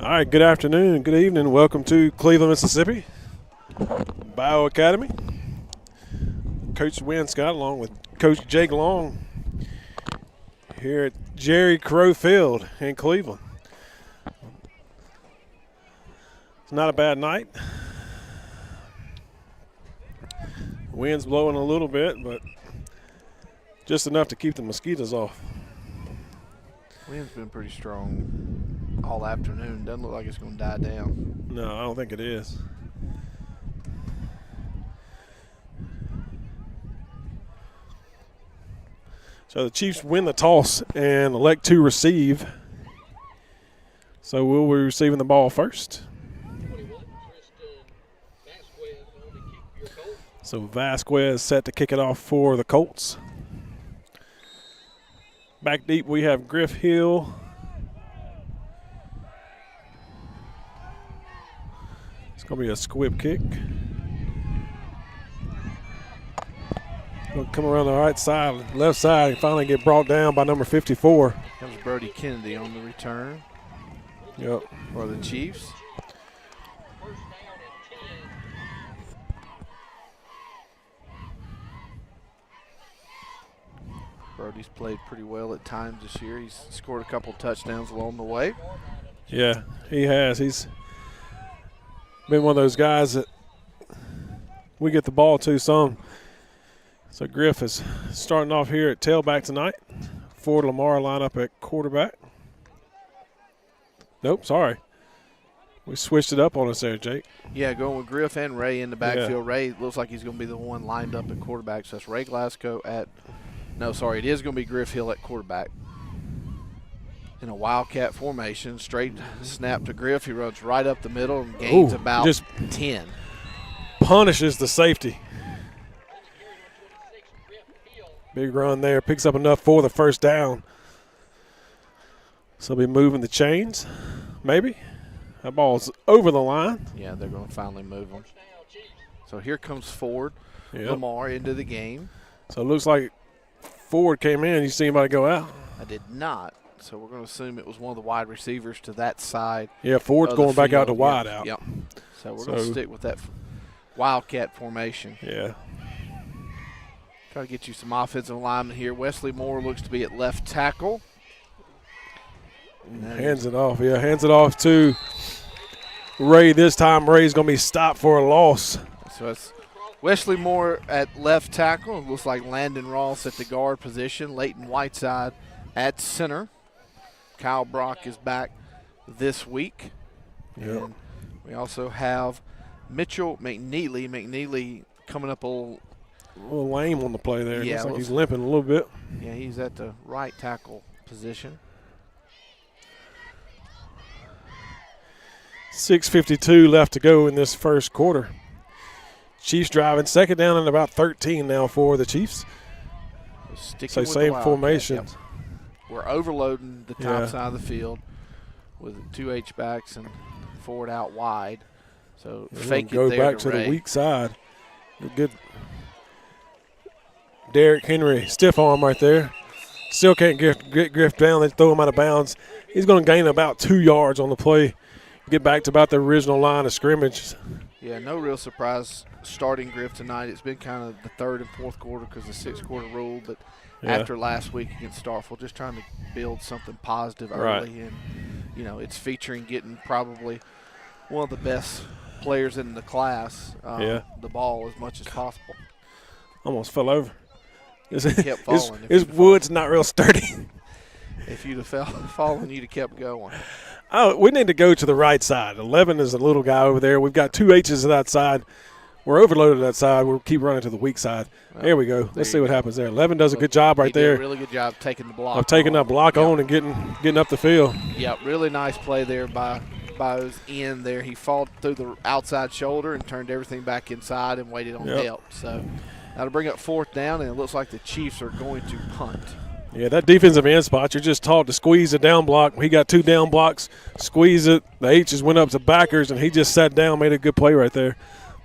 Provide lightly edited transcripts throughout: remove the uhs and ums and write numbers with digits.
All right, good afternoon, good evening. Welcome to Cleveland, Mississippi, Bayou Academy. Coach Wynn Scott along with Coach Jake Long here at Jerry Crow Field in Cleveland. It's not a bad night. Wind's blowing a little bit, but just enough to keep the mosquitoes off. Wind's been pretty strong all afternoon. Doesn't look like it's going to die down. No, I don't think it is. So the Chiefs win the toss and elect to receive. So we'll be receiving the ball first. So Vasquez set to kick it off for the Colts. Back deep we have Griff Hill. It's going to be a squib kick. Going to come around the right side, left side, and finally get brought down by number 54. Comes Brody Kennedy on the return. Yep. For the Chiefs. Brody's played pretty well at times this year. He's scored a couple touchdowns along the way. Yeah, he has. He's been one of those guys that we get the ball to some. So Griff is starting off here at tailback tonight. Ford Lamar line up at quarterback. Nope, sorry. We switched it up on us there, Jake. Yeah, going with Griff and Ray in the backfield. Yeah. Ray looks like he's going to be the one lined up at quarterback. So that's Ray Glasgow at – no, sorry, it is going to be Griff Hill at quarterback. In a wildcat formation, straight snap to Griff. He runs right up the middle and gains about just 10. Punishes the safety. Big run there. Picks up enough for the first down. So they'll be moving the chains, maybe. That ball's over the line. Yeah, they're going to finally move them. So here comes Ford. Yep. Lamar into the game. So it looks like Ford came in. You see anybody go out? I did not. So we're going to assume it was one of the wide receivers to that side. Yeah, Ford's going back out to wide out. Yep. So we're going to stick with that wildcat formation. Yeah. Try to get you some offensive linemen here. Wesley Moore looks to be at left tackle. Hands it off. Yeah, hands it off to Ray. This time Ray's going to be stopped for a loss. So it's Wesley Moore at left tackle. It looks like Landon Ross at the guard position. Leighton Whiteside at center. Kyle Brock is back this week. Yep. And we also have Mitchell McNeely. McNeely coming up a little lame on the play there. Yeah, looks like he's limping a little bit. Yeah, he's at the right tackle position. 6:52 left to go in this first quarter. Chiefs driving, second down and about 13 now for the Chiefs. So same formation. Yep. We're overloading the top side of the field with two H-backs and Ford out wide. So fake it there. Go back to the weak side. Good. Derrick Henry, stiff arm right there. Still can't get Griff down. They throw him out of bounds. He's going to gain about 2 yards on the play. Get back to about the original line of scrimmage. Yeah, no real surprise starting Griff tonight. It's been kind of the third and fourth quarter because of the 6-quarter rule. But after last week against Starkville, just trying to build something positive early. Right. And, you know, it's featuring getting probably one of the best players in the class the ball as much as possible. Almost fell over. Kept falling. His wood's not real sturdy. If you'd have fallen, you'd have kept going. Oh, we need to go to the right side. 11 is a little guy over there. We've got two H's to that side. We're overloaded that side. We'll keep running to the weak side. There we go. Let's see what happens there. 11 does a good job right there. He did a really good job taking the block. Of taking that block on and getting up the field. Yeah, really nice play there by his end there. He fought through the outside shoulder and turned everything back inside and waited on help. So that'll bring up fourth down, and it looks like the Chiefs are going to punt. Yeah, that defensive end spot, you're just taught to squeeze the down block. He got two down blocks, squeeze it. The H's went up to backers, and he just sat down, made a good play right there.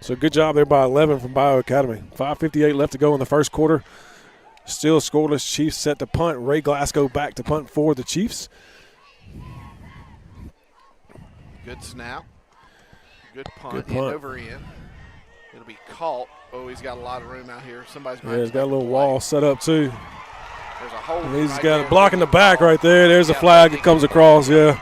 So good job there by 11 from Bayou Academy. 5:58 left to go in the first quarter. Still scoreless. Chiefs set to punt. Ray Glasgow back to punt for the Chiefs. Good snap. Good punt. Good punt. End over end. It'll be caught. Oh, he's got a lot of room out here. Somebody's going Yeah, he's got a little wall set up too. There's a hole. And he's right got there. a block in the back right there. There's a flag that comes across, yeah.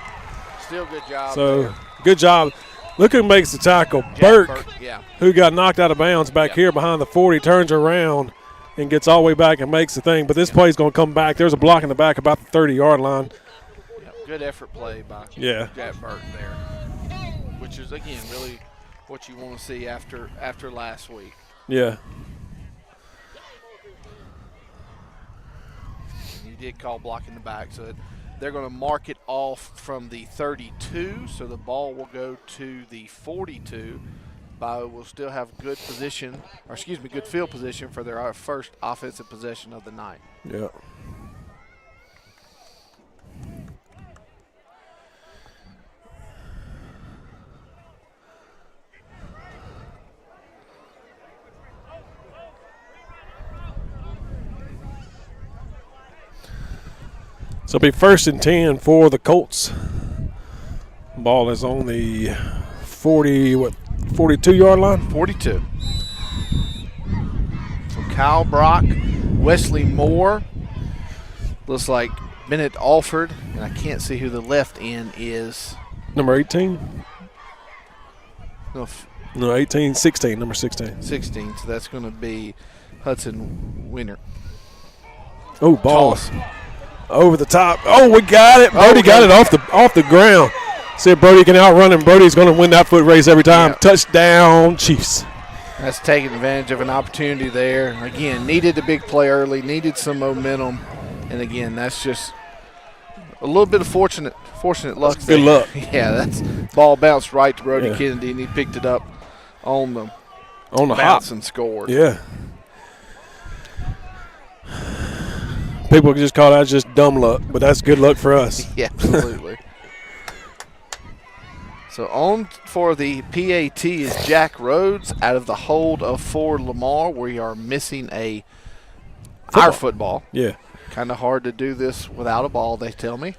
Still good job. So, there. good job. Look who makes the tackle. Jack Burke, yeah. who got knocked out of bounds back here behind the 40, turns around and gets all the way back and makes the thing. But this play's going to come back. There's a block in the back about the 30-yard line. Yep. Good effort play by Jack Burke there, which is, again, really what you want to see after last week. Yeah. You did call block in the back, so they're going to mark it off from the 32, so the ball will go to the 42. Bayou will still have good field position for their first offensive possession of the night. Yeah. So it'll be 1st and 10 for the Colts. Ball is on the 42-yard line? 42. So Kyle Brock, Wesley Moore, looks like Bennett Alford, and I can't see who the left end is. Number 18? No, 18, 16, number 16. 16, so that's going to be Hudson Winter. Oh, ball. Toss. Over the top. Oh, we got it. Brody got it off the ground. See if Brody can outrun him. Brody's going to win that foot race every time. Yep. Touchdown, Chiefs. That's taking advantage of an opportunity there. Again, needed a big play early, needed some momentum. And, again, that's just a little bit of fortunate luck there. Good luck. Yeah, that's ball bounced right to Brody Kennedy, and he picked it up on the bounce and scored. Yeah. People just call that just dumb luck, but that's good luck for us. Yeah, absolutely. So on for the PAT is Jack Rhodes out of the hold of Ford Lamar. We are missing our football. Yeah. Kind of hard to do this without a ball, they tell me.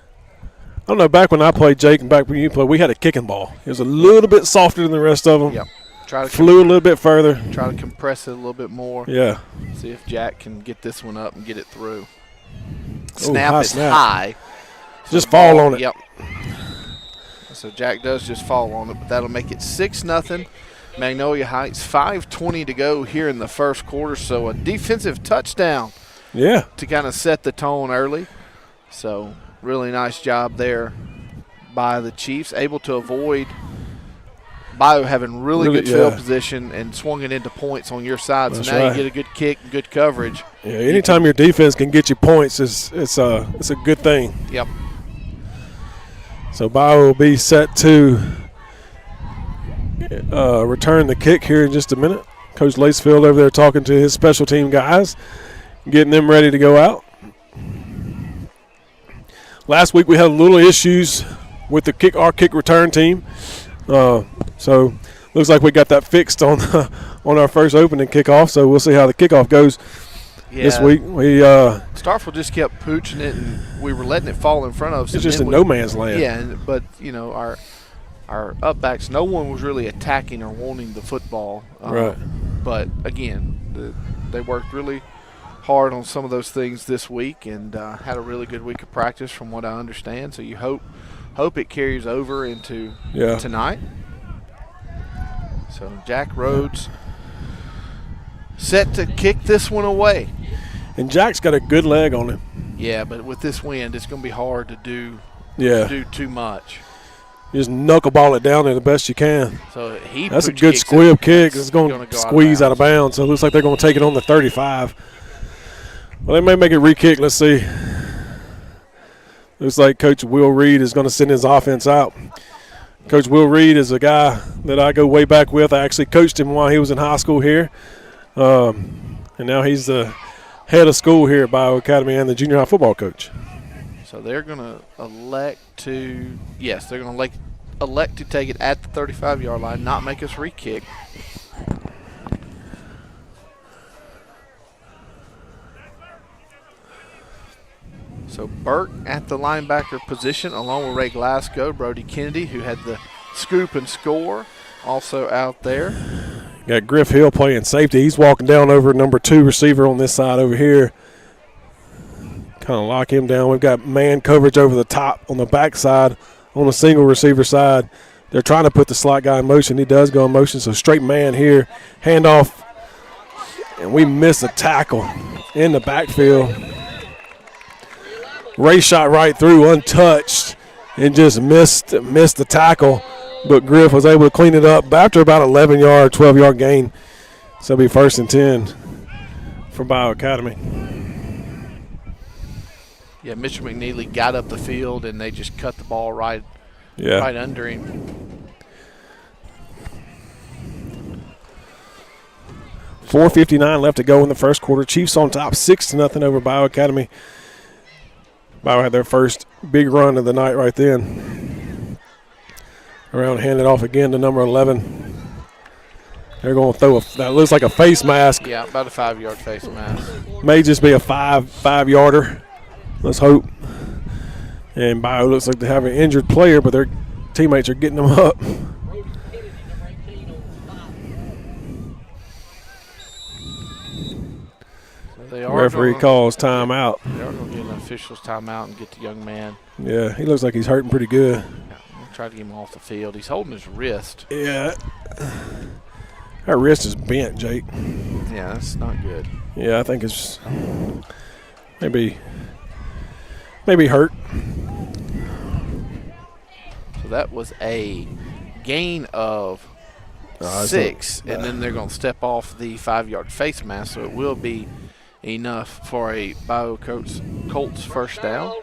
I don't know, back when I played, Jake, and back when you played, we had a kicking ball. It was a little bit softer than the rest of them. Yep. Flew a little bit further. Try to compress it a little bit more. Yeah. See if Jack can get this one up and get it through. Snap is high. So just fall on it. Yep. So Jack does just fall on it, but that'll make it 6-0. Magnolia Heights, 5:20 to go here in the first quarter. So a defensive touchdown. Yeah. To kind of set the tone early. So really nice job there by the Chiefs, able to avoid Bayou having really good field position and swung it into points on your side. That's so now right. you get a good kick, good coverage. Yeah, anytime your defense can get you points, it's a good thing. Yep. So Bayou will be set to return the kick here in just a minute. Coach Lacefield over there talking to his special team guys, getting them ready to go out. Last week we had a little issues with our kick return team. So looks like we got that fixed on our first opening kickoff. So we'll see how the kickoff goes this week. Starkville just kept pooching it, and we were letting it fall in front of us. It's just in no man's land. Yeah, but our upbacks, no one was really attacking or wanting the football. Right. But again, they worked really hard on some of those things this week, and had a really good week of practice, from what I understand. So you hope it carries over into tonight. So Jack Rhodes set to kick this one away. And Jack's got a good leg on him. Yeah, but with this wind, it's going to be hard to do too much. You just knuckleball it down there the best you can. So that's a good squib kick. It's going to squeeze out of bounds. So it looks like they're going to take it on the 35. Well, they may make it re-kick. Let's see. Looks like Coach Will Reed is going to send his offense out. Coach Will Reed is a guy that I go way back with. I actually coached him while he was in high school here. And now he's the head of school here at Bayou Academy and the junior high football coach. So they're going to elect to take it at the 35-yard line, not make us re-kick. So Burke at the linebacker position, along with Ray Glasgow, Brody Kennedy, who had the Scoop and Score also out there. Got Griff Hill playing safety. He's walking down over number 2 receiver on this side over here. Kind of lock him down. We've got man coverage over the top on the back side on the single receiver side. They're trying to put the slot guy in motion. He does go in motion, so straight man here. Handoff, and we miss a tackle in the backfield. Ray shot right through, untouched, and just missed the tackle. But Griff was able to clean it up after about 11-yard, 12-yard gain. So it'll be 1st and 10 for Bayou Academy. Yeah, Mitchell McNeely got up the field, and they just cut the ball right under him. 4:59 left to go in the first quarter. Chiefs on top, 6-0 over Bayou Academy. Bayou had their first big run of the night right then. Around, hand it off again to number 11. They're going to throw that looks like a face mask. Yeah, about a 5-yard face mask. May just be a five-yarder. Let's hope. And Bayou looks like they have an injured player, but their teammates are getting them up. Referee calls timeout. They are going to get an official's timeout and get the young man. Yeah, he looks like he's hurting pretty good. Yeah, we'll try to get him off the field. He's holding his wrist. Yeah. That wrist is bent, Jake. Yeah, that's not good. Yeah, I think it's maybe hurt. So that was a gain of 6, and then they're going to step off the 5-yard face mask, so it will be enough for a Bayou Colts first down.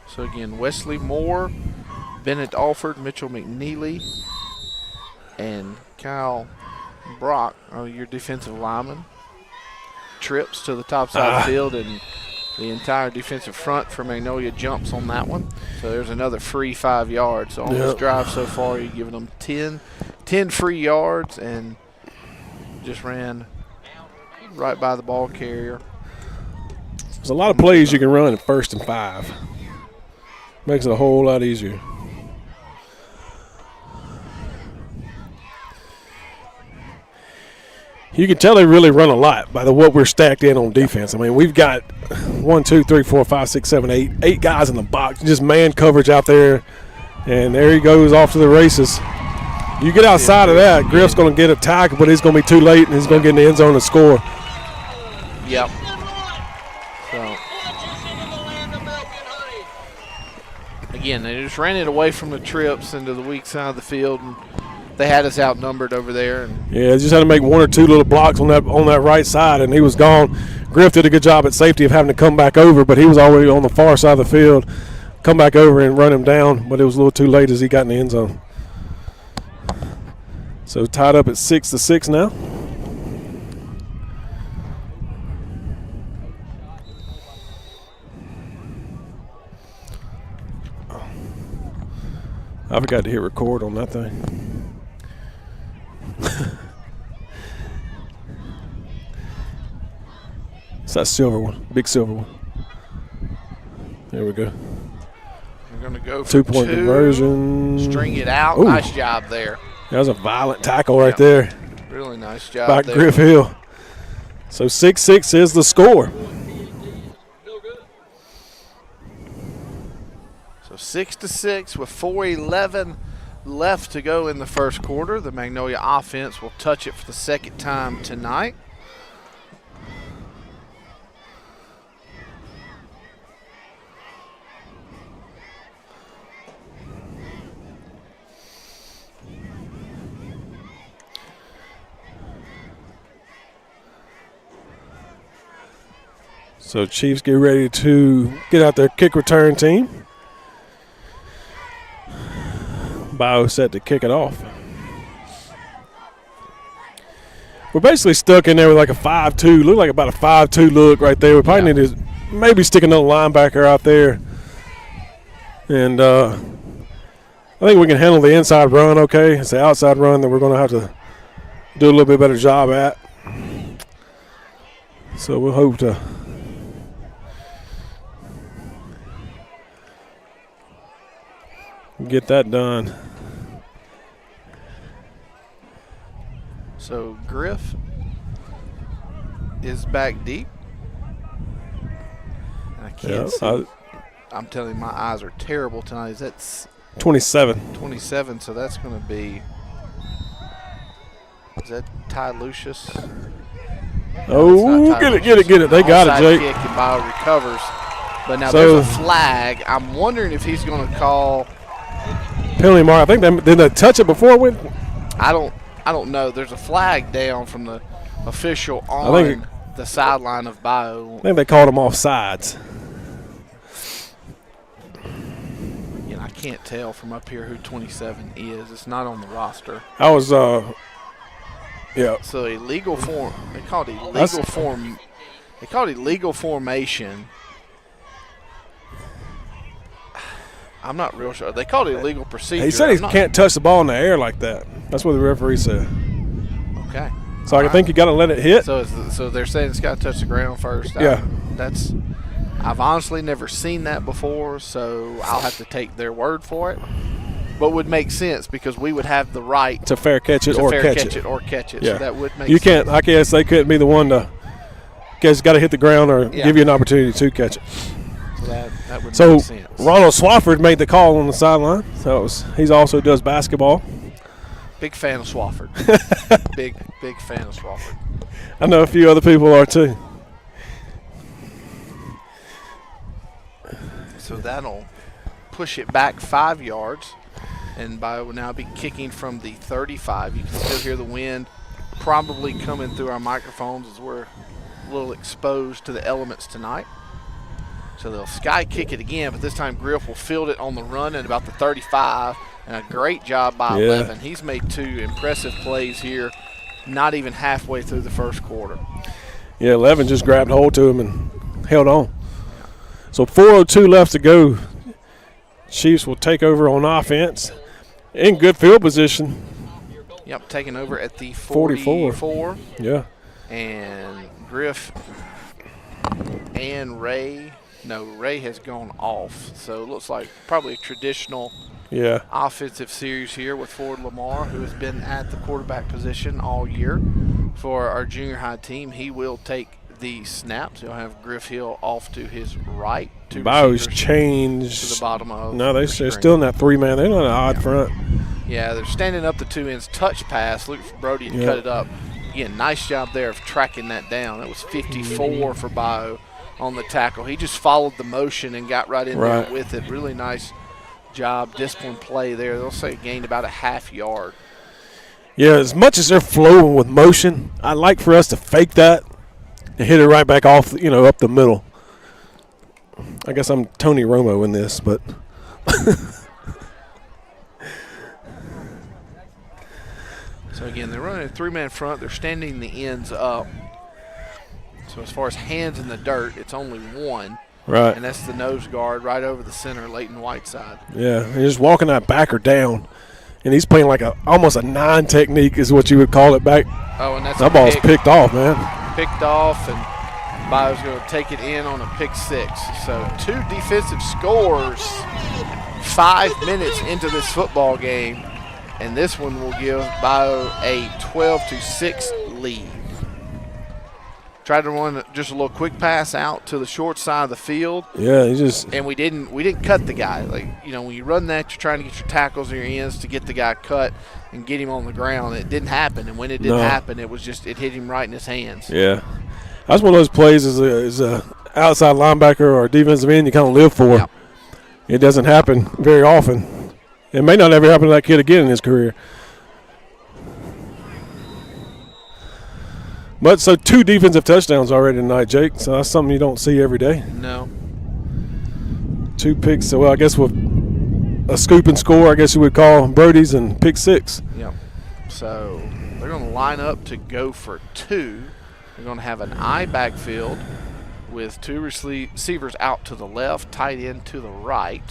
So again, Wesley Moore, Bennett Alford, Mitchell McNeely, and Kyle Brock are your defensive linemen. Trips to the top side of the field, and the entire defensive front for Magnolia jumps on that one. So there's another free 5 yards. So on this drive so far, you're giving them 10 free yards, and just ran right by the ball carrier. There's a lot of plays you can run at 1st and 5. Makes it a whole lot easier. You can tell they really run a lot by what we're stacked in on defense. I mean, we've got 1, 2, 3, 4, 5, 6, 7, 8 guys in the box, just man coverage out there, and there he goes off to the races. You get outside of that, Griff's going to get a tackle, but he's going to be too late, and he's going to get in the end zone and score. Yep. So again, they just ran it away from the trips into the weak side of the field, and they had us outnumbered over there. And yeah, just had to make 1 or 2 little blocks on that right side, and he was gone. Griff did a good job at safety of having to come back over, but he was already on the far side of the field. Come back over and run him down, but it was a little too late as he got in the end zone. So tied up at 6-6 now. I forgot to hit record on that thing. It's that silver one, big silver one. There we go. We're going to go for 2-point conversion. String it out. Ooh. Nice job there. That was a violent tackle right there. Really nice job By there. Griff Hill. So 6-6 is the score. So 6-6 with 4:11 left to go in the first quarter. The Magnolia offense will touch it for the second time tonight. So Chiefs get ready to get out their kick return team. Bayou set to kick it off. We're basically stuck in there with like a 5-2. Look like about a 5-2 look right there. We probably need to maybe stick another linebacker out there. And I think we can handle the inside run okay. It's the outside run that we're going to have to do a little bit better job at. So we'll hope to Get that done. So Griff is back deep. I can't see. I'm telling you, my eyes are terrible tonight. That's 27. 27, so that's going to be. Is that Ty Lucius? Oh, get it. They got it, Jake. Kick and Bayou recovers. But now there's a flag. I'm wondering if he's going to call penalty mark. I think did they touch it before it went? I don't know. There's a flag down from the official on the sideline of Bayou. I think they called him off sides. You know, I can't tell from up here who 27 is. It's not on the roster. I was yeah. So illegal form. They called it illegal form. They called it illegal formation. I'm not real sure. They called it illegal procedure. He said he can't touch the ball in the air like that. That's what the referee said. Okay. So I think you got to let it hit. So they're saying it's got to touch the ground first. Yeah. I've honestly never seen that before, so I'll have to take their word for it. But would make sense because we would have the right to fair catch it or catch it. Yeah. So that would make sense. I guess they couldn't be the one to guess got to hit the ground or give you an opportunity to catch it. So that would make sense. Ronald Swafford made the call on the sideline. So he also does basketball. Big fan of Swafford. big fan of Swafford. I know a few other people are too. So that'll push it back 5 yards. And Bayou will now be kicking from the 35. You can still hear the wind probably coming through our microphones as we're a little exposed to the elements tonight. So they'll sky kick it again, but this time Griff will field it on the run at about the 35. And a great job by 11. He's made 2 impressive plays here, not even halfway through the first quarter. Yeah, 11 just grabbed hold to him and held on. So 4:02 left to go. Chiefs will take over on offense. In good field position. Yep, taking over at the 44. Yeah. And Griff and Ray has gone off. So it looks like probably a traditional offensive series here with Ford Lamar, who has been at the quarterback position all year for our junior high team. He will take the snaps. He'll have Griff Hill off to his right. Bayou's changed to the bottom of. No, they're still in that 3-man. They're not an odd front. Yeah, they're standing up the 2 ends. Touch pass. Look for Brody to cut it up. Again, nice job there of tracking that down. That was 54 for Bayou on the tackle. He just followed the motion and got right in there with it. Really nice job, disciplined play there. They'll say gained about a half yard. Yeah, as much as they're flowing with motion, I'd like for us to fake that and hit it right back off, up the middle. I guess I'm Tony Romo in this, but so again, they're running a 3-man front. They're standing the ends up. So as far as hands in the dirt, it's only 1. Right. And that's the nose guard right over the center, Leighton Whiteside. Yeah, he's just walking that backer down. And he's playing like almost a 9 technique is what you would call it back. Oh, and that ball's picked off, man. Picked off, and Bayou's going to take it in on a pick 6. So 2 defensive scores 5 minutes into this football game. And this one will give Bayou a 12-6 lead. Tried to run just a little quick pass out to the short side of the field. Yeah, and we didn't cut the guy. Like, when you run that, you're trying to get your tackles and your ends to get the guy cut and get him on the ground. It didn't happen, and when it didn't happen, it hit him right in his hands. Yeah, that's one of those plays as a outside linebacker or defensive end you kind of live for. Yep. It doesn't happen very often. It may not ever happen to that kid again in his career. But so 2 defensive touchdowns already tonight, Jake. So that's something you don't see every day. No. 2 picks. So I guess with a scoop and score, I guess you would call Brody's and pick 6. Yep. So they're going to line up to go for 2. They're going to have an I backfield with 2 receivers out to the left, tight end to the right.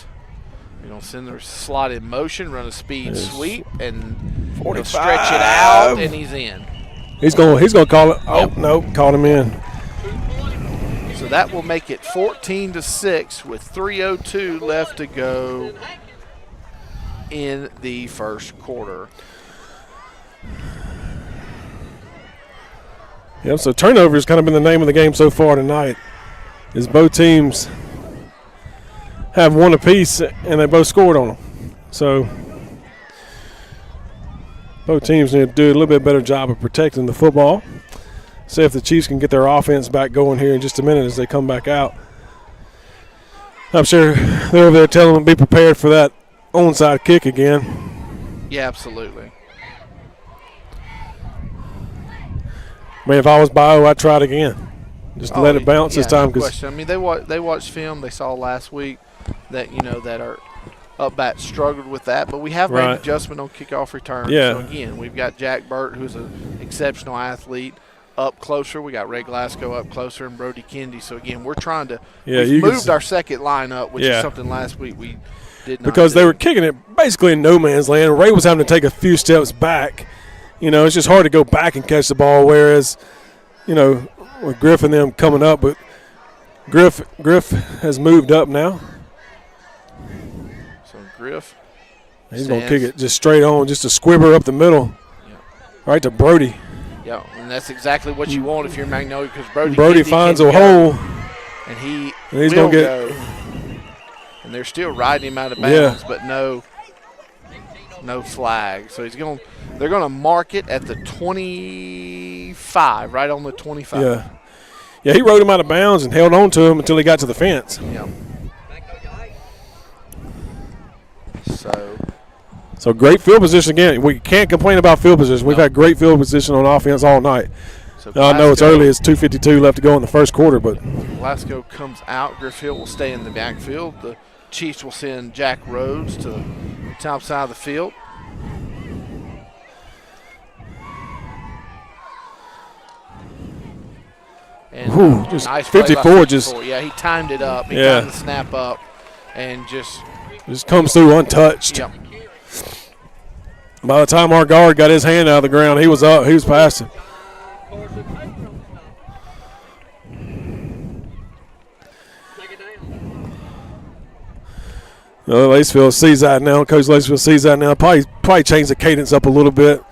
They're going to send the slot in motion, run a speed sweep, and stretch it out, and he's in. He's going to call it. Oh, no, caught him in. So that will make it 14-6 with 3:02 left to go in the first quarter. Yep, so turnover has kind of been the name of the game so far tonight, is both teams have one apiece and they both scored on them. So both teams need to do a little bit better job of protecting the football. See if the Chiefs can get their offense back going here in just a minute as they come back out. I'm sure they're over there telling them to be prepared for that onside kick again. Yeah, absolutely. I mean, if I was Bayou, I'd try it again. Just let it bounce this time. No question. I mean, they watched film. They saw last week that, that our up bat struggled with that, but we have made an adjustment on kickoff return. Yeah. So, again, we've got Jack Burt, who's an exceptional athlete, up closer. We got Ray Glasgow up closer and Brody Kendi. So, again, we're trying to we've moved our second line up, which is something last week we did not because do. They were kicking it basically in no man's land. Ray was having to take a few steps back. It's just hard to go back and catch the ball, whereas, with Griff and them coming up, but Griff has moved up now. So Griff, he's going to kick it just straight on, just a squibber up the middle, right to Brody. Yeah, and that's exactly what you want if you're Magnolia, because Brody finds a hole, and he's going to go. And they're still riding him out of bounds, but no flag. So they're going to mark it at the 25, right on the 25. Yeah, he rode him out of bounds and held on to him until he got to the fence. Yeah. So great field position again. We can't complain about field position. We've had great field position on offense all night. So I know it's early. It's 2:52 left to go in the first quarter, but Glasgow comes out. Griff Hill will stay in the backfield. The Chiefs will send Jack Rhodes to the top side of the field. And just nice 54 he timed it up. He timed the snap up and just comes through untouched. Yep. By the time our guard got his hand out of the ground, he was up. He was past him. Lacefield sees that now. Coach Lacefield sees that now. Probably change the cadence up a little bit.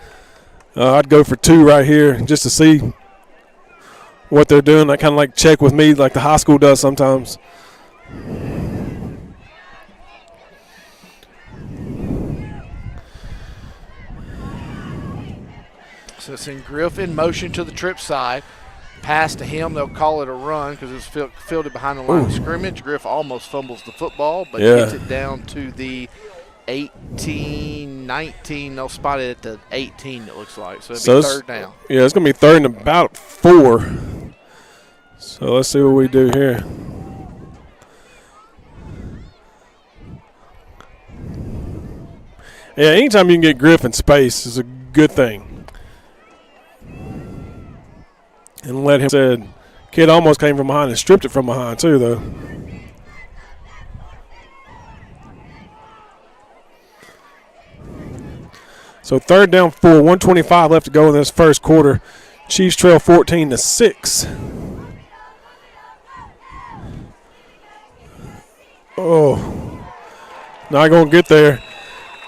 I'd go for 2 right here just to see what they're doing. I kind of like check with me like the high school does sometimes. So send Griff in motion to the trip side. Pass to him. They'll call it a run because it's fielded behind the line of scrimmage. Griff almost fumbles the football, but gets it down to the 18, 19. They'll spot it at the 18, it looks like. So it'll be third down. Yeah, it's going to be third and about 4. So let's see what we do here. Yeah, anytime you can get Griff in space is a good thing. And let him said, kid almost came from behind and stripped it from behind too, though. So third down 4, 1:25 left to go in this first quarter. Chiefs trail 14-6. Oh, not gonna get there.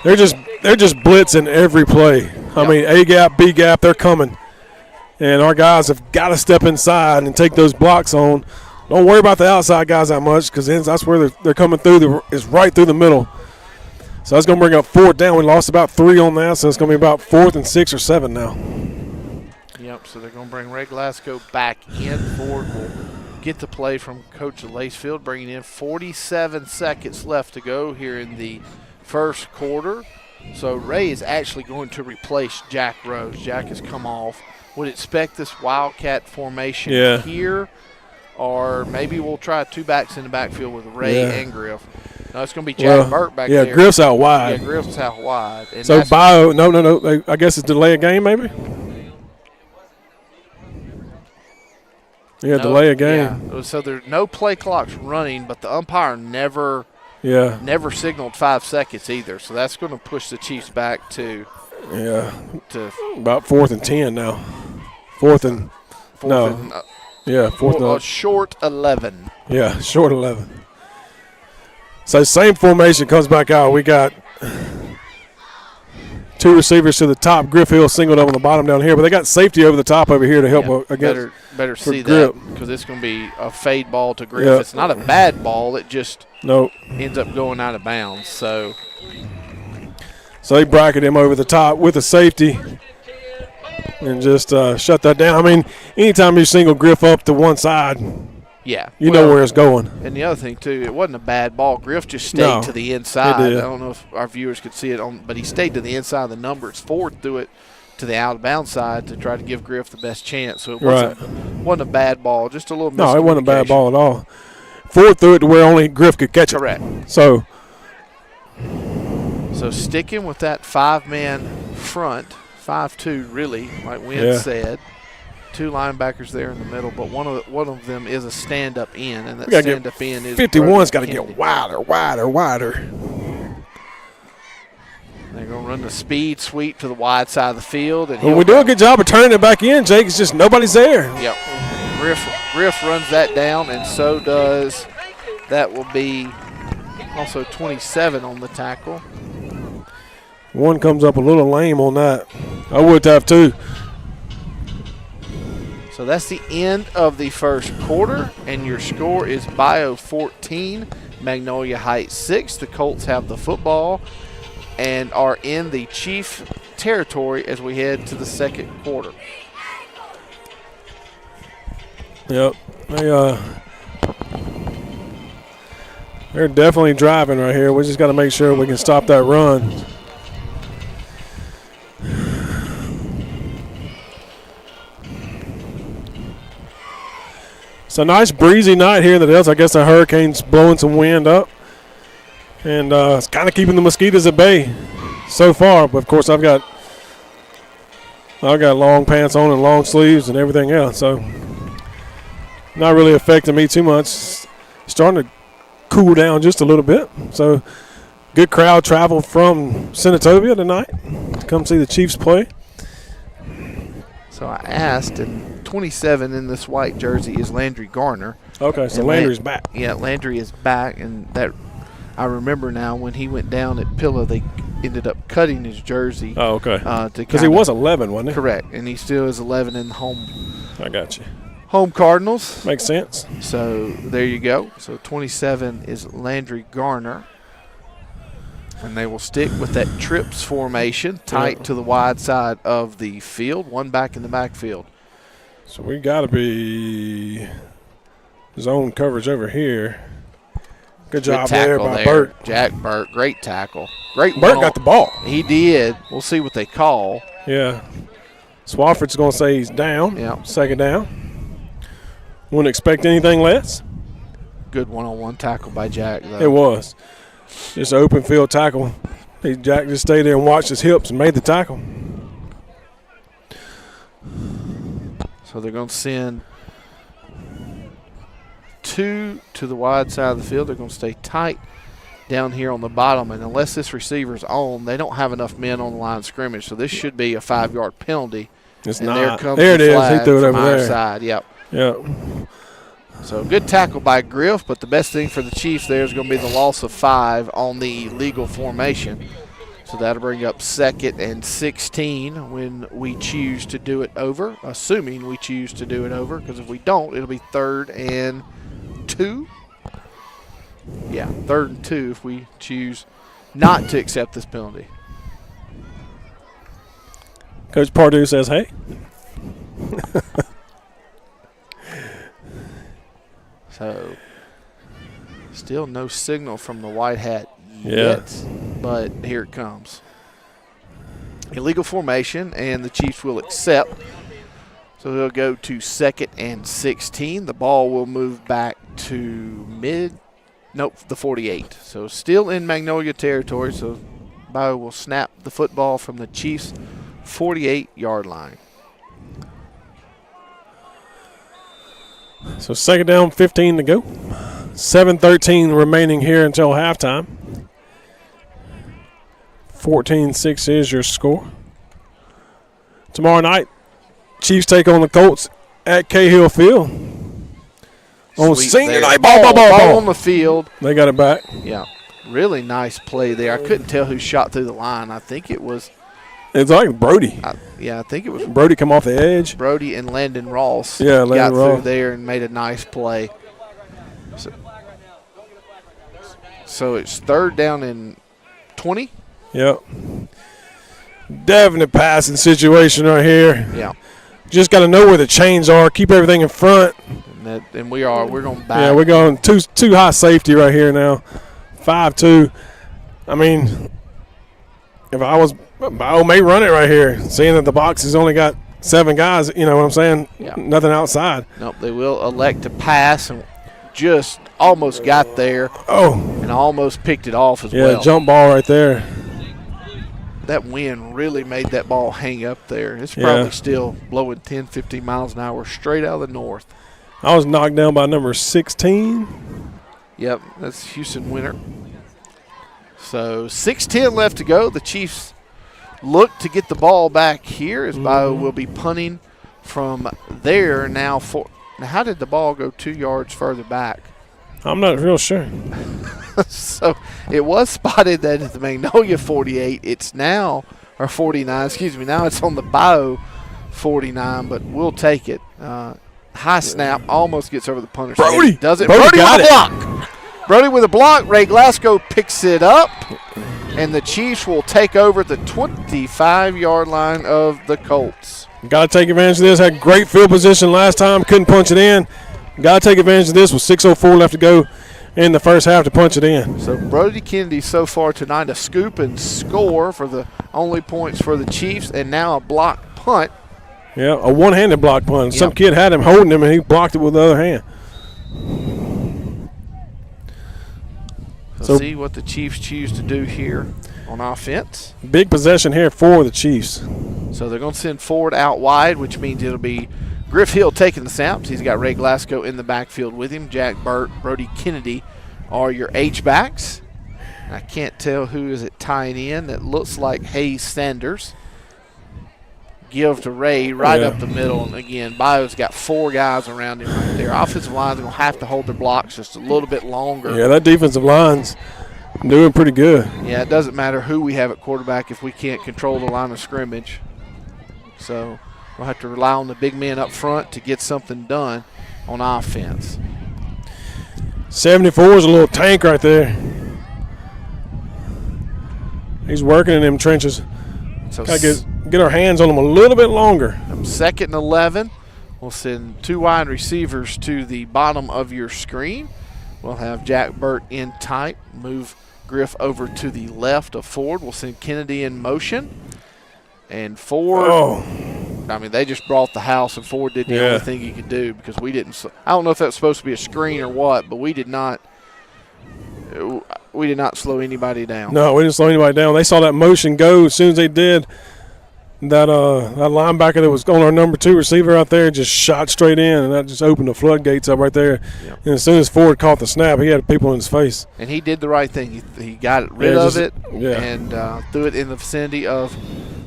They're just blitzing every play. I mean, A gap, B gap, they're coming. And our guys have got to step inside and take those blocks on. Don't worry about the outside guys that much because that's where they're coming through. It's right through the middle. So that's going to bring up 4th down. We lost about 3 on that, so it's going to be about 4th and 6 or 7 now. Yep, so they're going to bring Ray Glasgow back in. Ford will get the play from Coach Lacefield, bringing in 47 seconds left to go here in the first quarter. So Ray is actually going to replace Jack Rhodes. Jack has come off. Would expect this Wildcat formation here, or maybe we'll try 2 backs in the backfield with Ray and Griff. No, it's going to be Jack Burt back there. Yeah, Griff's out wide. Yeah, Griff's out wide. And so Bayou, no. I guess it's delay a game maybe? Yeah, delay a game. Yeah. So there's no play clocks running, but the umpire never signaled 5 seconds either. So that's going to push the Chiefs back to about 4th and 10 now. 4th and short 11. Yeah, short 11. So same formation comes back out. We got Two receivers to the top. Griff Hill singled up on the bottom down here, but they got safety over the top over here to help against. Better see grip. that because it's going to be a fade ball to Griff. Yep. It's not a bad ball. It just Nope. ends up going out of bounds. So they bracket him over the top with a safety and just shut that down. I mean, anytime you single Griff up to one side, yeah, you know where it's going. And the other thing, too, it wasn't a bad ball. Griff just stayed to the inside. I don't know if our viewers could see it, but he stayed to the inside of the numbers, forward threw it to the out-of-bounds side to try to give Griff the best chance. So it wasn't a bad ball, just a little miscommunication. No, it wasn't a bad ball at all. Forward threw it to where only Griff could catch it. Correct. So sticking with that five-man front, 5-2 really, like Wynn said. Two linebackers there in the middle, but one of them is a stand-up end, and that stand-up end is 51's got to get wider. They're going to run the speed sweep to the wide side of the field. And we do a good job of turning it back in, Jake. It's just nobody's there. Yep. Griff runs that down, and so does that will be also 27 on the tackle. One comes up a little lame on that. I would have too. So that's the end of the first quarter, and your score is Bayou 14, Magnolia Heights 6. The Colts have the football and are in the Chief territory as we head to the second quarter. Yep. They're definitely driving right here. We just got to make sure we can stop that run. It's a nice breezy night here in the Dells. I guess the hurricane's blowing some wind up. And it's kind of keeping the mosquitoes at bay so far. But, of course, I've got long pants on and long sleeves and everything else. So not really affecting me too much. Starting to cool down just a little bit. So good crowd travel from Senatobia tonight to come see the Chiefs play. So I asked, and 27 in this white jersey is Landry Garner. Okay, so Landry's back. Yeah, Landry is back, and that I remember now when he went down at Pillow, they ended up cutting his jersey. Oh, okay. Because he was 11, wasn't he? Correct, and he still is 11 in the home. I got you. Home Cardinals. Makes sense. So there you go. So 27 is Landry Garner. And they will stick with that trips formation, tight to the wide side of the field, one back in the backfield. So we got to be zone coverage over here. Good job there by Burt. Jack Burt, great tackle. Great. Burt got the ball. He did. We'll see what they call. Yeah. Swafford's going to say he's down. Yeah. Second down. Wouldn't expect anything less. Good one-on-one tackle by Jack, though. It was. Just an open field tackle. Jack just stayed there and watched his hips and made the tackle. So they're going to send two to the wide side of the field. They're going to stay tight down here on the bottom. And unless this receiver's on, they don't have enough men on the line of scrimmage. So this should be a 5-yard penalty. It's and not. There it is. He threw it over there. Side. Yep. Yep. So good tackle by Griff, but the best thing for the Chiefs there is going to be the loss of 5 on the legal formation. So that'll bring up 2nd and 16 when we choose to do it over, assuming we choose to do it over, because if we don't, it'll be 3rd and 2. Yeah, 3rd and 2 if we choose not to accept this penalty. Coach Pardue says, hey. So, still no signal from the white hat yet, but here it comes. Illegal formation, and the Chiefs will accept. So they'll go to 2nd and 16. The ball will move back to the 48. So still in Magnolia territory, so Bayou will snap the football from the Chiefs' 48-yard line. So 2nd down, 15 to go. 7:13 remaining here until halftime. 14-6 is your score. Tomorrow night, Chiefs take on the Colts at Cahill Field. On senior night, ball on the field. They got it back. Yeah, really nice play there. I couldn't tell who shot through the line. I think it was It's like Brody. I think it was Brody come off the edge. Brody and Landon Ross. Yeah, Landon got Ross. through there and made a nice play. So it's 3rd down and 20. Yep. Definite passing situation right here. Yeah. Just got to know where the chains are. Keep everything in front. And we're going back. Yeah, we're going too high safety right here now. 5-2. I mean, if I was Bayou may run it right here, seeing that the box has only got 7 guys. You know what I'm saying? Yeah. Nothing outside. Nope, they will elect to pass and just almost got there. Oh. And almost picked it off as Yeah, well. jump ball right there. That wind really made that ball hang up there. It's probably still blowing 10, 15 miles an hour straight out of the north. I was knocked down by number 16. Yep, that's Houston Winter. So 6:10 left to go. The Chiefs look to get the ball back here as Bayou will be punting from there now. Now, how did the ball go 2 yards further back? I'm not real sure. So it was spotted that at the Magnolia 48. It's now, or 49, excuse me, now it's on the Bayou 49, but we'll take it. High snap, almost gets over the punter's Brody! head. Does it? Brody Brody got with a it. block. Brody with a block. Ray Glasgow picks it up, and the Chiefs will take over the 25-yard line of the Colts. Got to take advantage of this. Had great field position last time. Couldn't punch it in. Got to take advantage of this with 6:04 left to go in the first half to punch it in. So Brody Kennedy so far tonight a scoop and score for the only points for the Chiefs, and now a block punt. Yeah, a one-handed block punt. Yep. Some kid had him holding him, and he blocked it with the other hand. So see what the Chiefs choose to do here on offense. Big possession here for the Chiefs. So they're going to send Ford out wide, which means it'll be Griff Hill taking the snaps. He's got Ray Glasgow in the backfield with him. Jack Burt, Brody Kennedy are your H-backs. I can't tell who is it tying in. That looks like Hayes Sanders. Give to Ray right up the middle. And again, Bayou's got 4 guys around him right there. Offensive line's going to have to hold their blocks just a little bit longer. Yeah, that defensive line's doing pretty good. Yeah, it doesn't matter who we have at quarterback if we can't control the line of scrimmage. So we'll have to rely on the big men up front to get something done on offense. 74 is a little tank right there. He's working in them trenches. So Got to get our hands on him a little bit longer. 2nd and 11. We'll send 2 wide receivers to the bottom of your screen. We'll have Jack Burt in tight. Move Griff over to the left of Ford. We'll send Kennedy in motion. And Ford, I mean, they just brought the house, and Ford did the only thing he could do because we didn't. I don't know if that was supposed to be a screen or what, but we did not slow anybody down. No, we didn't slow anybody down. They saw that motion go as soon as they did. That linebacker that was on our number 2 receiver out there just shot straight in, and that just opened the floodgates up right there. Yep. And as soon as Ford caught the snap, he had people in his face. And he did the right thing. He got rid of it and threw it in the vicinity of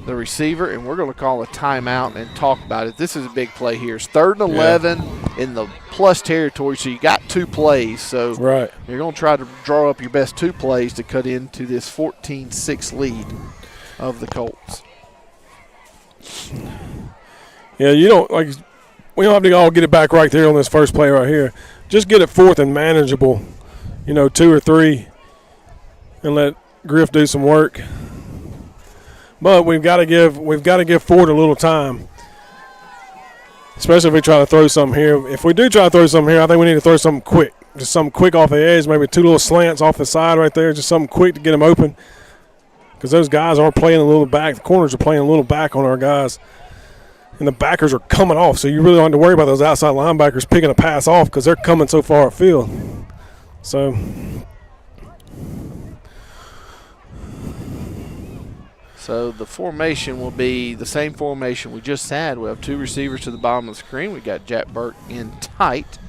the receiver, and we're going to call a timeout and talk about it. This is a big play here. It's 3rd and 11 in the plus territory, so you got 2 plays. So you're going to try to draw up your best 2 plays to cut into this 14-6 lead of the Colts. Yeah, we don't have to all get it back right there on this first play right here. Just get it 4th and manageable, 2 or 3, and let Griff do some work. But we've got to give Ford a little time, especially if we try to throw something here. If we do try to throw something here, I think we need to throw something quick, just something quick off the edge, maybe 2 little slants off the side right there, just something quick to get them open. Because those guys are playing a little back. The corners are playing a little back on our guys. And the backers are coming off. So you really don't have to worry about those outside linebackers picking a pass off because they're coming so far upfield. So the formation will be the same formation we just had. We have 2 receivers to the bottom of the screen. We got Jack Burke in tight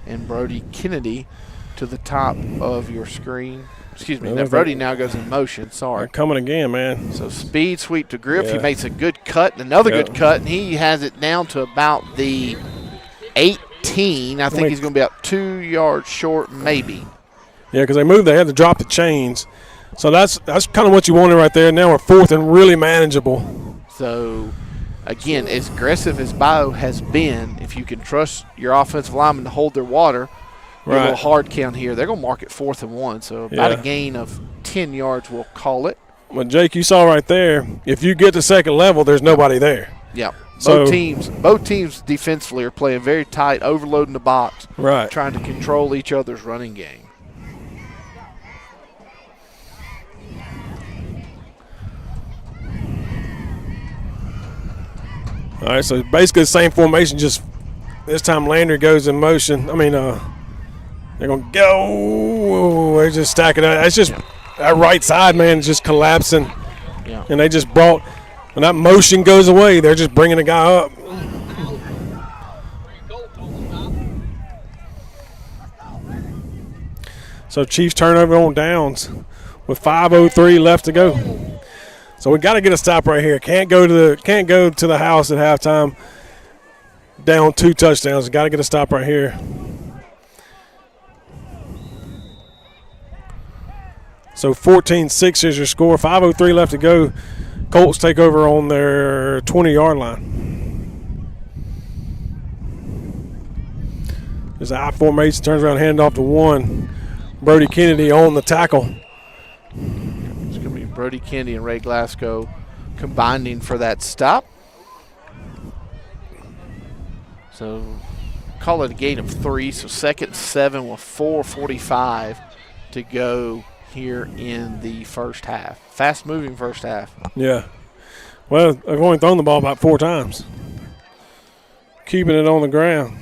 and Brody Kennedy to the top of your screen. Excuse me. Now Brody now goes in motion. Sorry. They're coming again, man. So speed sweep to Griff. He makes a good cut and another good cut, and he has it down to about the 18. I think he's going to be up 2 yards short, maybe. Yeah, because they had to drop the chains. So that's kind of what you wanted right there. Now we're 4th and really manageable. So, again, as aggressive as Bayou has been, if you can trust your offensive linemen to hold their water, a little hard count here. They're going to mark it 4th and 1. So about a gain of 10 yards, we'll call it. Well, Jake, you saw right there, if you get to second level, there's nobody there. Yeah. So, both teams defensively are playing very tight, overloading the box, right, trying to control each other's running game. All right, so basically the same formation, just this time Landry goes in motion. I mean, they're going to go. They're just stacking it. It's just that right side, man, is just collapsing. Yeah. And they just brought, when that motion goes away, they're just bringing the guy up. So Chiefs turnover on downs with 5:03 left to go. So we got to get a stop right here. Can't go to the house at halftime. Down 2 touchdowns. Got to get a stop right here. So 14-6 is your score. 5:03 left to go. Colts take over on their 20-yard line. There's an I formation, turns around, hand off to 1. Brody Kennedy on the tackle. It's going to be Brody Kennedy and Ray Glasgow combining for that stop. So call it a gain of 3. So 2nd and 7 with 4:45 to go here in the first half. Fast-moving first half. Yeah. Well, they've only thrown the ball about 4 times. Keeping it on the ground.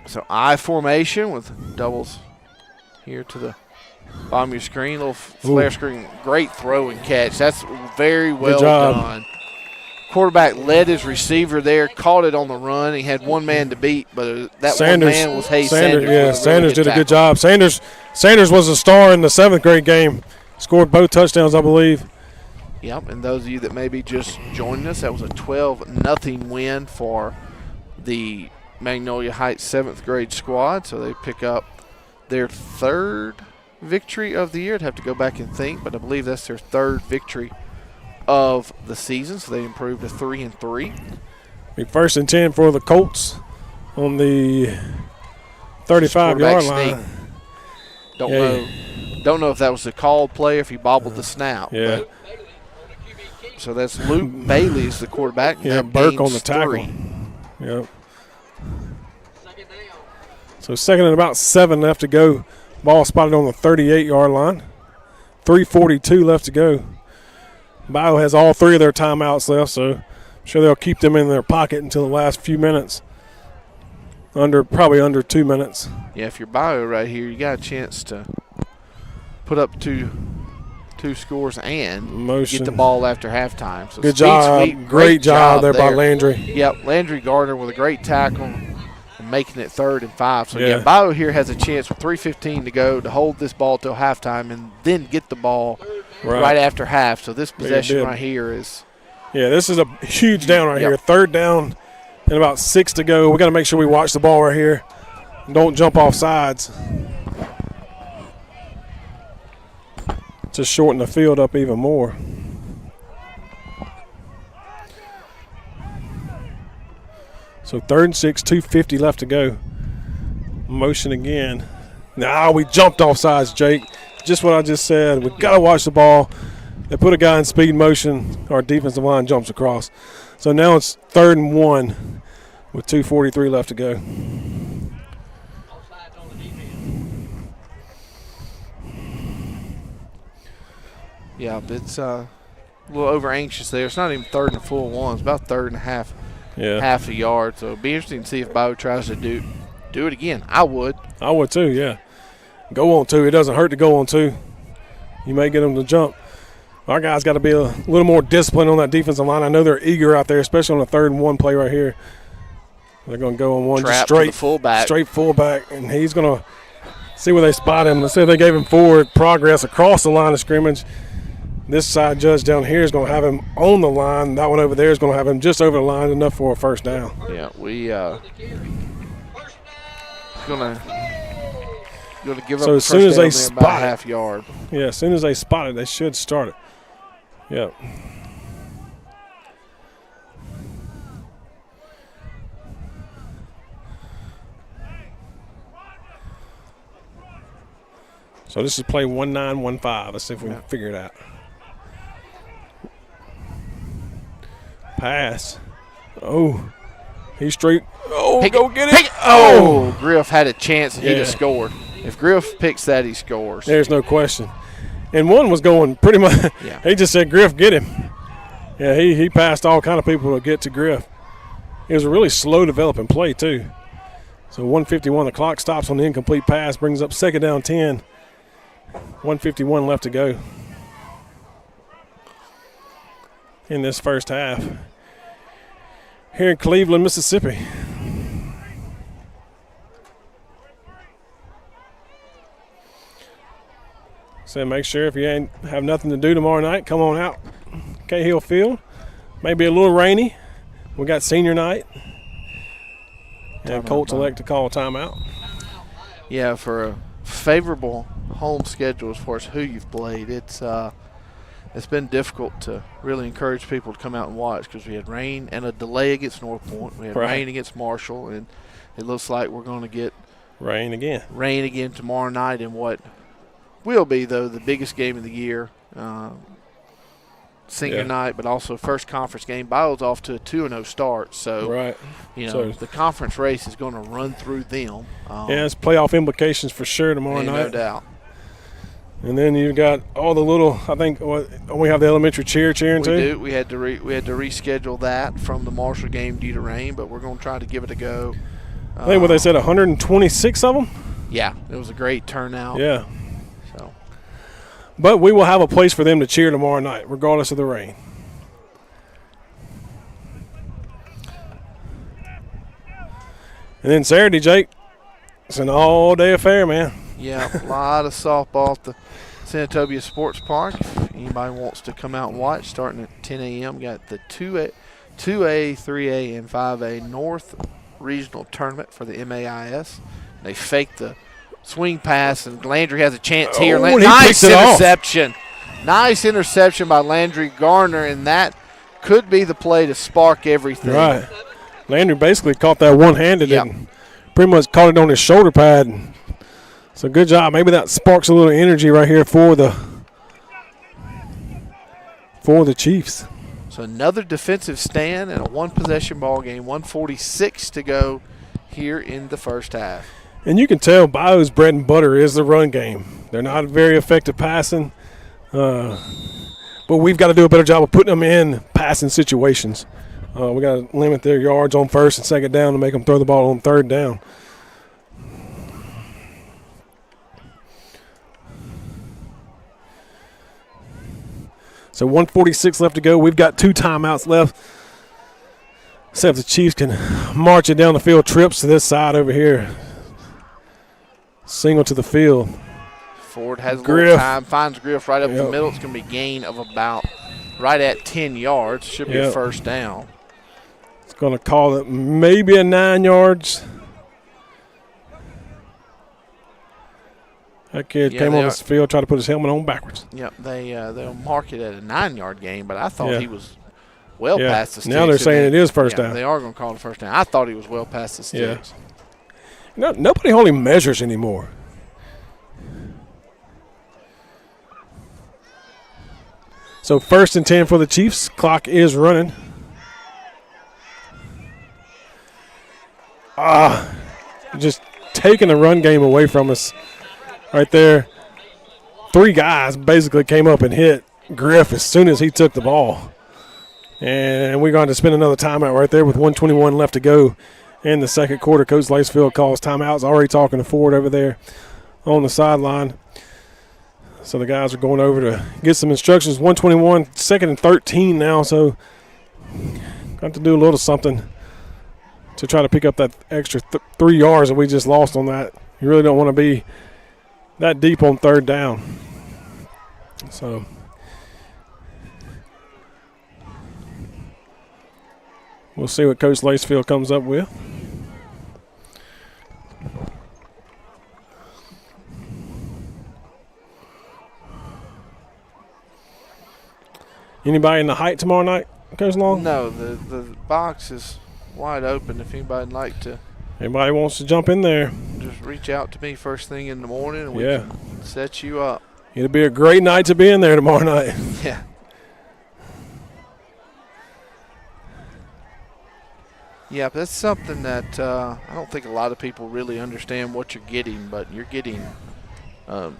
So I formation with doubles here to the bottom of your screen. Little flare screen. Great throw and catch. That's very well done. Quarterback led his receiver there, caught it on the run. He had one man to beat, but that one man was Sanders. Yeah, Sanders did a good job. Sanders was a star in the 7th grade game. Scored both touchdowns, I believe. Yep, and those of you that may be just joining us, that was a 12-0 win for the Magnolia Heights 7th grade squad. So they pick up their 3rd victory of the year. I'd have to go back and think, but I believe that's their 3rd victory of the season. So they improved to 3-3. 1st and 10 for the Colts on the 35-yard line. Don't know if that was a called play or if he bobbled the snap. Yeah. So that's Luke Bailey is the quarterback. Yeah, Burke on the tackle. Yep. So 2nd and about 7 left to go. Ball spotted on the 38-yard line. 3:42 left to go. Bayou has all 3 of their timeouts left, so I'm sure they'll keep them in their pocket until the last few minutes. Probably under 2 minutes. Yeah, if you're Bayou right here, you got a chance to put up two scores and get the ball after halftime. So good job. Great job there by Landry. Yep, Landry Gardner with a great tackle and making it 3rd and 5. So, yeah, Bayou here has a chance with 3:15 to go to hold this ball till halftime and then get the ball right after half. So this possession right here is. Yeah, this is a huge down right here. 3rd down and about 6 to go. We got to make sure we watch the ball right here. Don't jump off sides. Just shorten the field up even more. So 3rd and 6, 2:50 left to go. Motion again. Now we jumped off sides, Jake. Just what I just said. We've got to watch the ball. They put a guy in speed motion. Our defensive line jumps across. So now it's 3rd and 1 with 2:43 left to go. Yeah, it's a little over anxious there. It's not even 3rd and full 1. It's about 3rd and half a yard. So it'll be interesting to see if Bayou tries to do it again. I would. I would too, yeah. Go on 2. It doesn't hurt to go on 2. You may get them to jump. Our guys got to be a little more disciplined on that defensive line. I know they're eager out there, especially on the 3rd and 1 play right here. They're going to go on 1 just straight fullback, and he's going to see where they spot him. Let's say they gave him forward progress across the line of scrimmage. This side judge down here is going to have him on the line. That one over there is going to have him just over the line, enough for a 1st down. Yeah, we going to give up. So as soon as they spot about a half yard. Yeah, as soon as they spot it, they should start it. Yep. So this is play 1915. Let's see if we can figure it out. Pass. Oh, he's straight. Oh, go get it. Oh, Griff had a chance and he'd have scored. If Griff picks that, he scores. There's no question. And one was going pretty much. Yeah. He just said, Griff, get him. Yeah, he passed all kind of people to get to Griff. It was a really slow developing play, too. So 151, the clock stops on the incomplete pass, brings up second down 10. 151 left to go in this first half here in Cleveland, Mississippi. So make sure if you ain't have nothing to do tomorrow night, come on out. Cahill Field. Maybe a little rainy. We got senior night. And Colts elect to call a timeout. Yeah, for a favorable home schedule as far as who you've played, it's been difficult to really encourage people to come out and watch because we had rain and a delay against North Point. We had rain against Marshall, and it looks like we're going to get rain again tomorrow night in what will be, though, the biggest game of the year. Senior night, but also first conference game. Bayou's off to a 2-0 start, so the conference race is going to run through them. It's playoff implications for sure tomorrow night. No doubt. And then you've got all the little. I think we have the elementary cheering too. We do. We had to reschedule that from the Marshall game due to rain, but we're going to try to give it a go. I think what they said, 126 of them. Yeah, it was a great turnout. Yeah. But we will have a place for them to cheer tomorrow night, regardless of the rain. And then Saturday, Jake, it's an all-day affair, man. Yeah, a lot of softball at the Senatobia Sports Park. If anybody wants to come out and watch, starting at 10 a.m., got the 2A, 3A, and 5A North Regional Tournament for the MAIS. They faked the swing pass, and Landry has a chance here. Nice interception. Nice interception by Landry Garner, and that could be the play to spark everything. Right. Landry basically caught that one-handed and pretty much caught it on his shoulder pad. So good job. Maybe that sparks a little energy right here for the Chiefs. So another defensive stand and a one-possession ball game. 1:46 to go here in the first half. And you can tell Bayou's bread and butter is the run game. They're not very effective passing, but we've got to do a better job of putting them in passing situations. We got to limit their yards on first and second down to make them throw the ball on third down. So 1:46 left to go. We've got 2 timeouts left. See if the Chiefs can march it down the field, trips to this side over here. Single to the field. Ford has a little time, finds Griff right up the middle. It's going to be a gain of about right at 10 yards. Should be a first down. It's going to call it maybe a 9 yards. That kid came on this field, tried to put his helmet on backwards. Yep, they'll mark it at a 9-yard gain, but I thought he was well past the sticks. Now they're saying it is first down. They are going to call it first down. I thought he was well past the sticks. Yeah. Nobody hardly measures anymore. So 1st and 10 for the Chiefs. Clock is running. Just taking the run game away from us. Right there, 3 guys basically came up and hit Griff as soon as he took the ball. And we're going to spend another timeout right there with 1:21 left to go in the second quarter. Coach Lacefield calls timeouts. Already talking to Ford over there on the sideline. So the guys are going over to get some instructions. 1:21, 2nd and 13 now. So got to do a little something to try to pick up that extra 3 yards that we just lost on that. You really don't want to be that deep on third down. So we'll see what Coach Lacefield comes up with. Anybody in the height tomorrow night, Coach Long? No, the box is wide open if anybody'd like to. Anybody wants to jump in there, just reach out to me first thing in the morning. And Set you up. It'll be a great night to be in there tomorrow night. Yeah. Yeah, but that's something that I don't think a lot of people really understand what you're getting, but you're getting a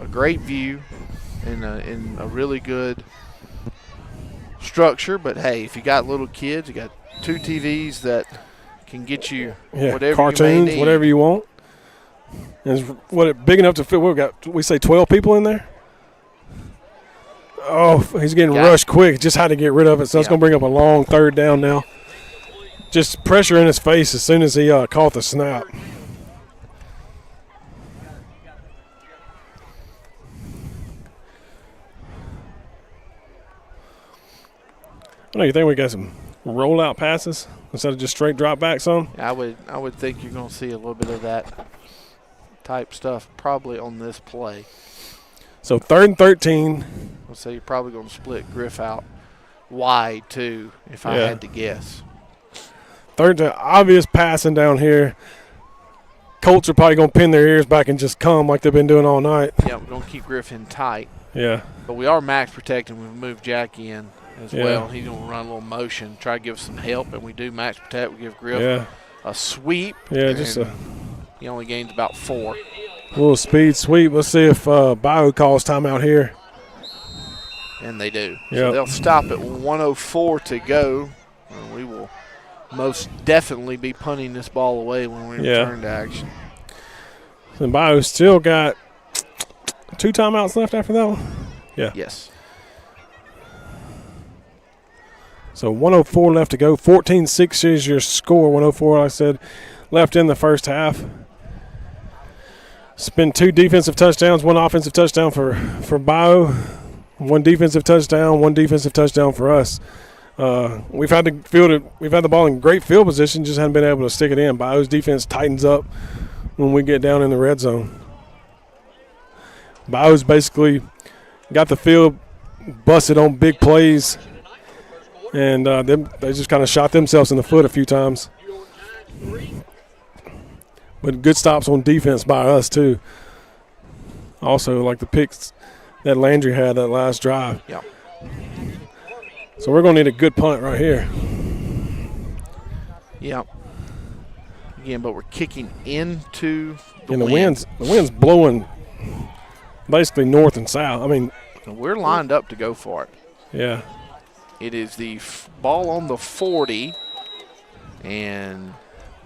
great view and a really good structure. But, hey, if you got little kids, you got 2 TVs that can get you whatever cartoons, you may need. whatever you want. And it's big enough to fit. We say 12 people in there? Oh, he's getting rushed quick. Just had to get rid of it, so it's going to bring up a long third down now. Just pressure in his face as soon as he caught the snap. I know you think we got some rollout passes instead of just straight drop back some? I would think you're going to see a little bit of that type stuff probably on this play. So 3rd and 13. I'll say you're probably going to split Griff out wide too, if I had to guess. 3rd to obvious passing down here. Colts are probably going to pin their ears back and just come like they've been doing all night. Yeah, we're going to keep Griff in tight. Yeah. But we are max protecting. We've moved Jack in as well. He's going to run a little motion, try to give us some help, and we do max protect. We give Griff a sweep. Yeah, just he only gains about 4. A little speed sweep. Let's see if Bayou calls timeout here. And they do. Yep. So they'll stop at 1:04 to go. And we will most definitely be punting this ball away when we return to action. And Bayou still got 2 timeouts left after that one? Yeah. Yes. So 1:04 left to go. 14-6 is your score. 1:04, like I said, left in the first half. It's been 2 defensive touchdowns, 1 offensive touchdown for Bayou, 1 defensive touchdown, 1 defensive touchdown for us. We've had the ball in great field position, just haven't been able to stick it in. Bayou's defense tightens up when we get down in the red zone. Bayou's basically got the field busted on big plays, and they just kind of shot themselves in the foot a few times. But good stops on defense by us, too. Also, like the picks that Landry had that last drive. Yeah. So we're going to need a good punt right here. Yeah. Again, but we're kicking into the and wind. The wind's blowing basically north and south. I mean, we're lined up to go for it. Yeah. It is the ball on the 40, and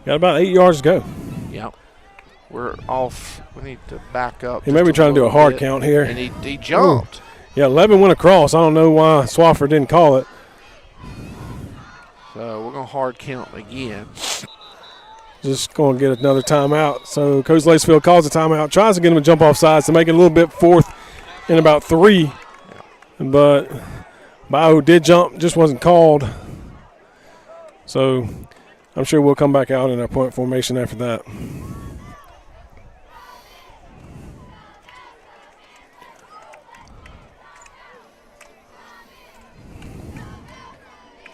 got about 8 yards to go. Yep. We're off. We need to back up. He may be trying to do a hard count here. And he jumped. Ooh. Yeah, 11 went across. I don't know why Swafford didn't call it. So we're going to hard count again. Just going to get another timeout. So Coach Lacefield calls a timeout, tries to get him to jump off sides to make it a little bit 4th and about 3. Yeah. But Bayou did jump, just wasn't called. So I'm sure we'll come back out in our point formation after that.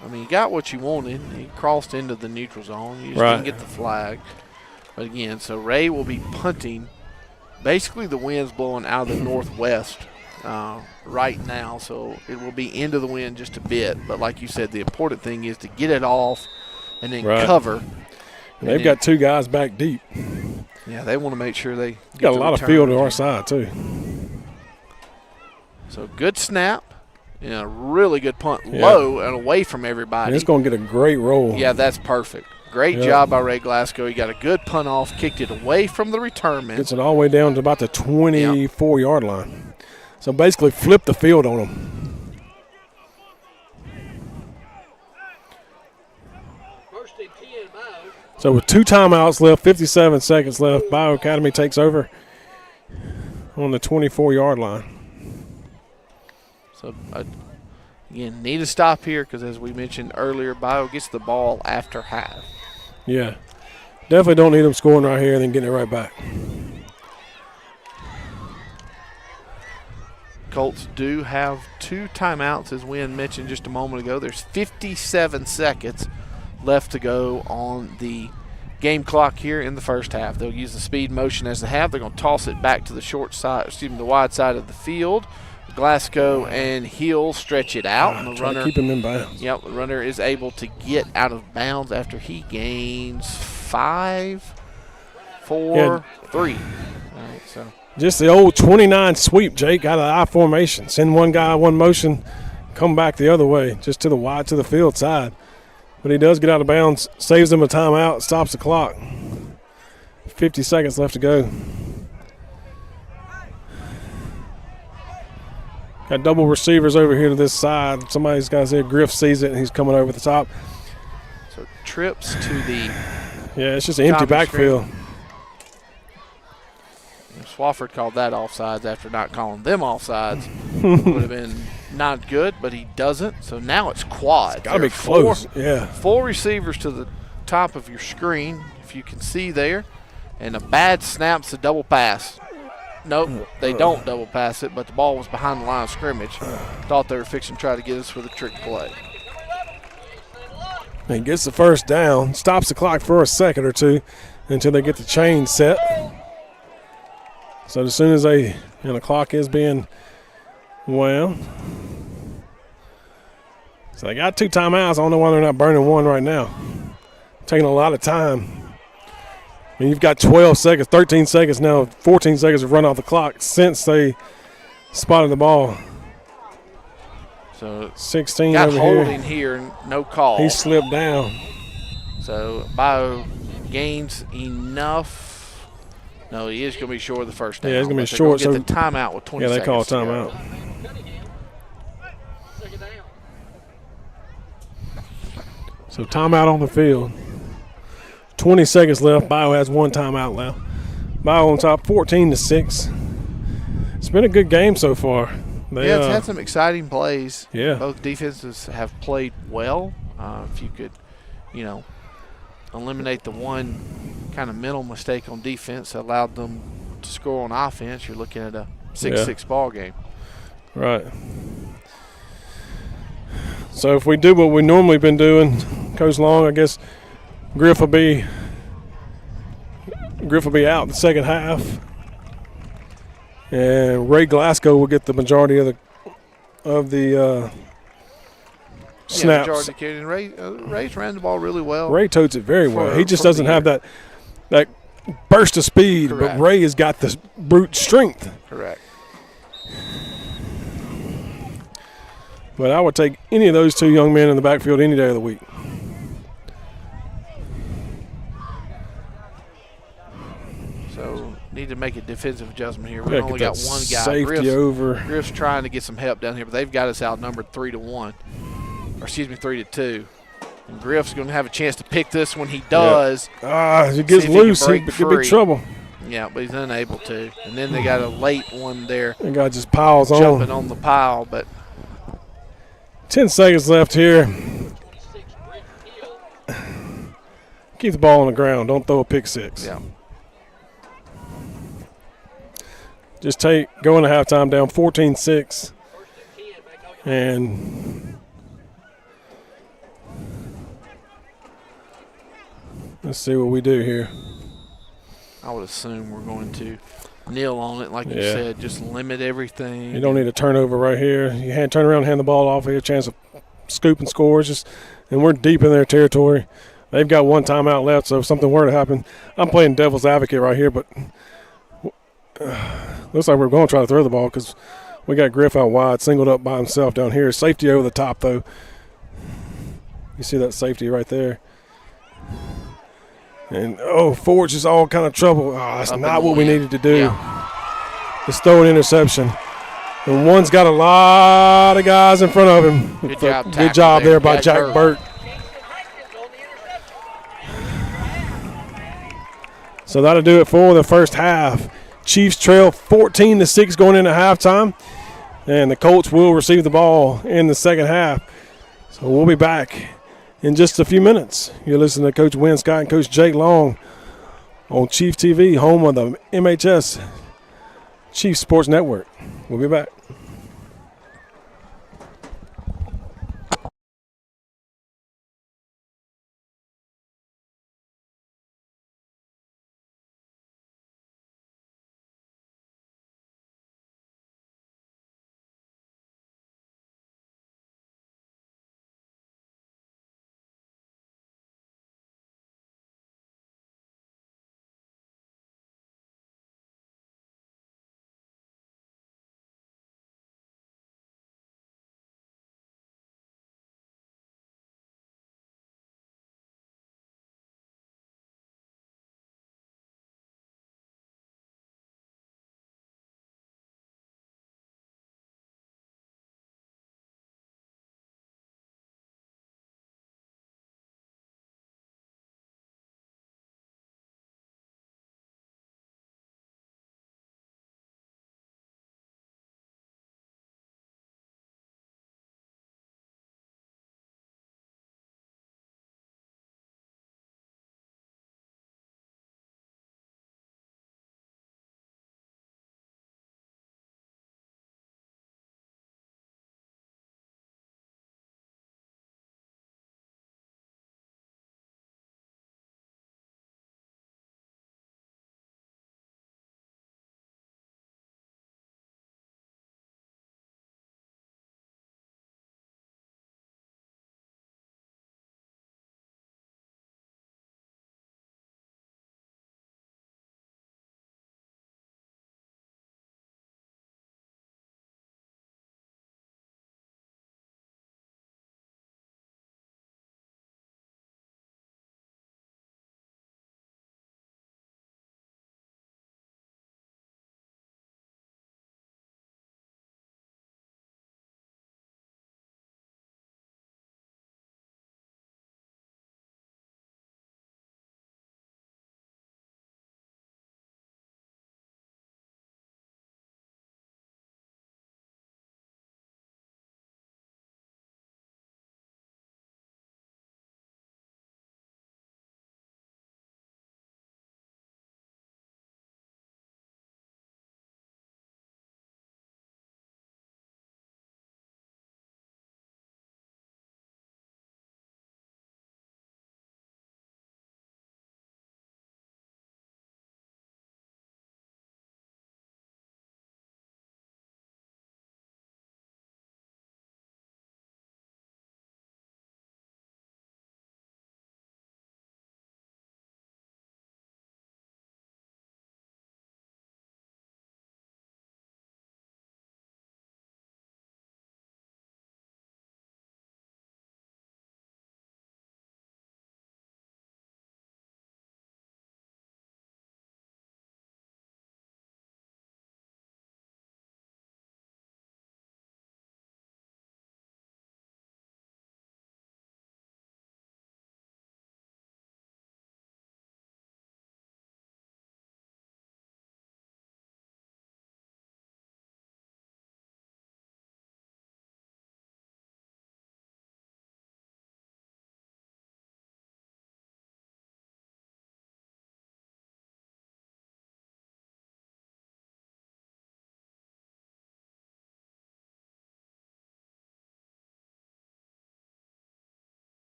I mean, you got what you wanted. He crossed into the neutral zone. You just didn't get the flag. But again, so Ray will be punting. Basically, the wind's blowing out of the northwest right now, so it will be into the wind just a bit. But like you said, the important thing is to get it off and then cover. And they've got 2 guys back deep. Yeah, they want to make sure they got a lot of field to our side, too. So good snap. Yeah, really good punt low and away from everybody. And it's going to get a great roll. Yeah, that's perfect. Great job by Ray Glasgow. He got a good punt off, kicked it away from the return man. Gets it all the way down to about the 24-yard line. So basically flip the field on them. So with 2 timeouts left, 57 seconds left, Bayou Academy takes over on the 24-yard line. So, again, need to stop here because, as we mentioned earlier, Bayou gets the ball after half. Yeah. Definitely don't need them scoring right here and then getting it right back. Colts do have 2 timeouts, as Wynn mentioned just a moment ago. There's 57 seconds left to go on the game clock here in the first half. They'll use the speed motion as they have. They're going to toss it back to the the wide side of the field. Glasgow and Hill stretch it out. And the runner, keep him in bounds. Yep, the runner is able to get out of bounds after he gains 5, 4, 3. All right, so just the old 29 sweep, Jake, out of the I formation. Send one guy one motion, come back the other way, just to the wide to the field side. But he does get out of bounds, saves them a timeout, stops the clock. 50 seconds left to go. Got double receivers over here to this side. Somebody's got here. Griff sees it, and he's coming over the top. So trips to the it's just an empty backfield. Swafford called that offsides after not calling them offsides. Would have been not good, but he doesn't. So now it's quad. It's got to be close. Four receivers to the top of your screen, if you can see there, and a bad snap's a double pass. Nope, they don't double pass it, but the ball was behind the line of scrimmage. Thought they were fixing to try to get us with a trick play. He gets the first down, stops the clock for a second or two until they get the chain set. So as soon as the clock is being wound. So they got 2 timeouts. I don't know why they're not burning one right now. Taking a lot of time. I mean, you've got 12 seconds, 13 seconds now, 14 seconds to run off the clock since they spotted the ball. So 16 got over holding here, no call. He slipped down. So Bayou gains enough. No, he is going to be short of the first down. Yeah, he's going to be short. Get the timeout with 20 seconds. Yeah, they call a timeout. So timeout on the field. 20 seconds left. Bayou has 1 timeout left. Bayou on top, 14-6. It's been a good game so far. It's had some exciting plays. Yeah. Both defenses have played well. If you could, eliminate the one kind of mental mistake on defense that allowed them to score on offense, you're looking at a 6-6 ball game. Right. So if we do what we normally been doing, Coach Long, I guess Griff will be out in the second half, and Ray Glasgow will get the majority of the snaps. Majority carry. Ray's ran the ball really well. Ray totes it very well. He just doesn't have that burst of speed, Correct. But Ray has got the brute strength. Correct. But I would take any of those 2 young men in the backfield any day of the week. So need to make a defensive adjustment here. We've only got one guy. Safety over. Griff's trying to get some help down here, but they've got us outnumbered 3-1. Or 3-2. And Griff's going to have a chance to pick this when he does. He gets loose, he could be trouble. Yeah, but he's unable to. And then they got a late one there. The guy just piles on. Jumping on the pile, but 10 seconds left here. Keep the ball on the ground. Don't throw a pick six. yeah. Just go into halftime down 14-6. And let's see what we do here. I would assume we're going to kneel on it, like you said, just limit everything. You don't need a turnover right here. You turn around, hand the ball off, you have a chance of scooping scores. And we're deep in their territory. They've got 1 timeout left, so if something were to happen, I'm playing devil's advocate right here, but looks like we're going to try to throw the ball because we got Griff out wide, singled up by himself down here. Safety over the top, though. You see that safety right there. And, Ford's just all kind of trouble. That's not what we needed to do. Yeah. Just throw an interception. And one's got a lot of guys in front of him. Good job there by Jack Burt. So that'll do it for the first half. Chiefs trail 14-6 going into halftime. And the Colts will receive the ball in the second half. So we'll be back in just a few minutes. You're listening to Coach Wynn Scott and Coach Jake Long on Chief TV, home of the MHS Chief Sports Network. We'll be back.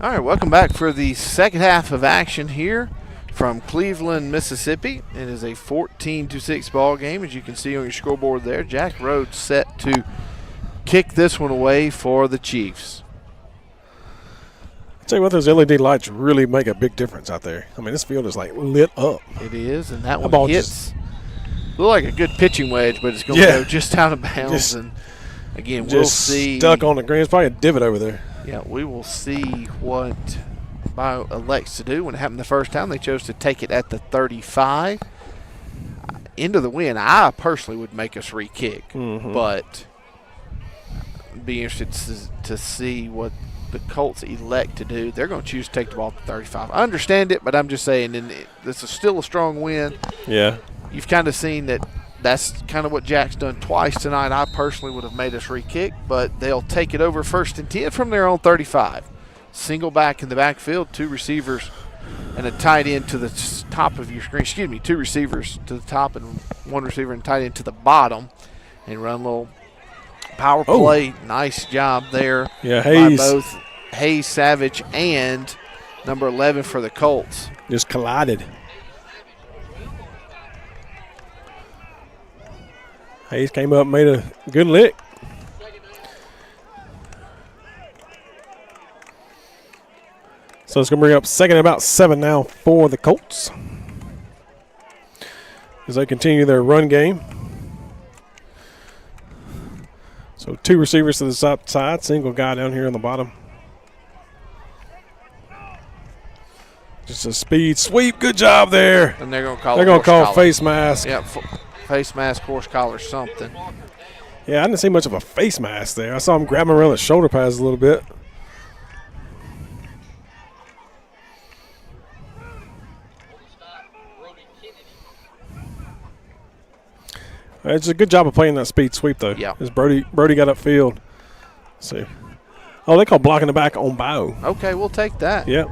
All right, welcome back for the second half of action here from Cleveland, Mississippi. It is a 14-6 ball game, as you can see on your scoreboard there. Jack Rhodes set to kick this one away for the Chiefs. I'll tell you what, those LED lights really make a big difference out there. I mean, this field is like lit up. It is, and that one hits. Look like a good pitching wedge, but it's going to go just out of bounds. And again, we'll see. Stuck on the green. It's probably a divot over there. Yeah, we will see what Bayou elects to do. When it happened the first time, they chose to take it at the 35. Into the wind, I personally would make us re-kick, but be interested to see what the Colts elect to do. They're going to choose to take the ball at the 35. I understand it, but I'm just saying, this is still a strong win. Yeah. You've kind of seen that's kind of what Jack's done twice tonight. I personally would have made us re-kick, but they'll take it over 1st and 10 from their own 35. Single back in the backfield, 2 receivers and a tight end to the top of your screen. Excuse me, 2 receivers to the top and 1 receiver and tight end to the bottom, and run a little power play. Nice job there by both Hayes, Savage, and number 11 for the Colts. Just collided. Hayes came up, made a good lick. So it's going to bring up 2nd and about 7 now for the Colts as they continue their run game. So 2 receivers to the side, single guy down here on the bottom. Just a speed sweep. Good job there. And they're going to call They're going to call face mask. Yep, face mask, horse collar, something. Yeah, I didn't see much of a face mask there. I saw him grabbing around the shoulder pads a little bit. It's a good job of playing that speed sweep, though. Yeah. As Brody got upfield. Let's see. Oh, they call blocking the back on Bayou. Okay, we'll take that. Yep.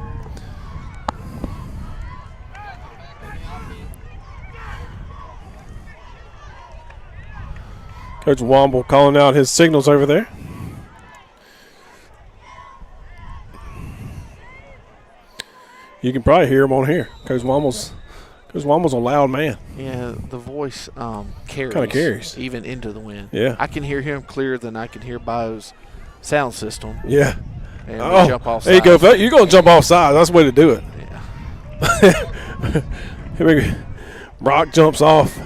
Coach Womble calling out his signals over there. You can probably hear him on here. Coach Womble's a loud man. Yeah, the voice carries. Kind of carries. Even into the wind. Yeah. I can hear him clearer than I can hear Bayou's sound system. Yeah. And we jump off there you go. You're going to jump off sides. That's the way to do it. Yeah. Brock jumps off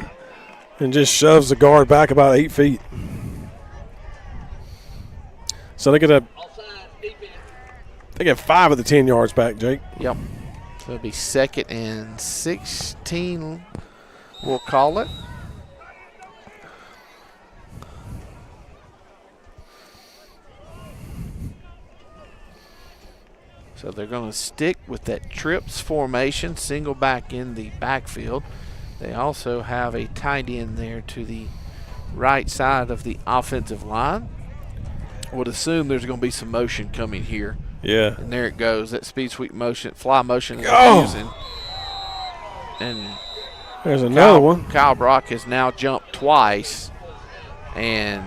and just shoves the guard back about 8 feet. So they get 5 of the 10 yards back, Jake. Yep. So it'll be 2nd and 16, we'll call it. So they're going to stick with that trips formation, single back in the backfield. They also have a tight end there to the right side of the offensive line. I would assume there's going to be some motion coming here. Yeah. And there it goes, that speed sweep motion, fly motion they're using. And there's another one. Kyle Brock has now jumped twice. And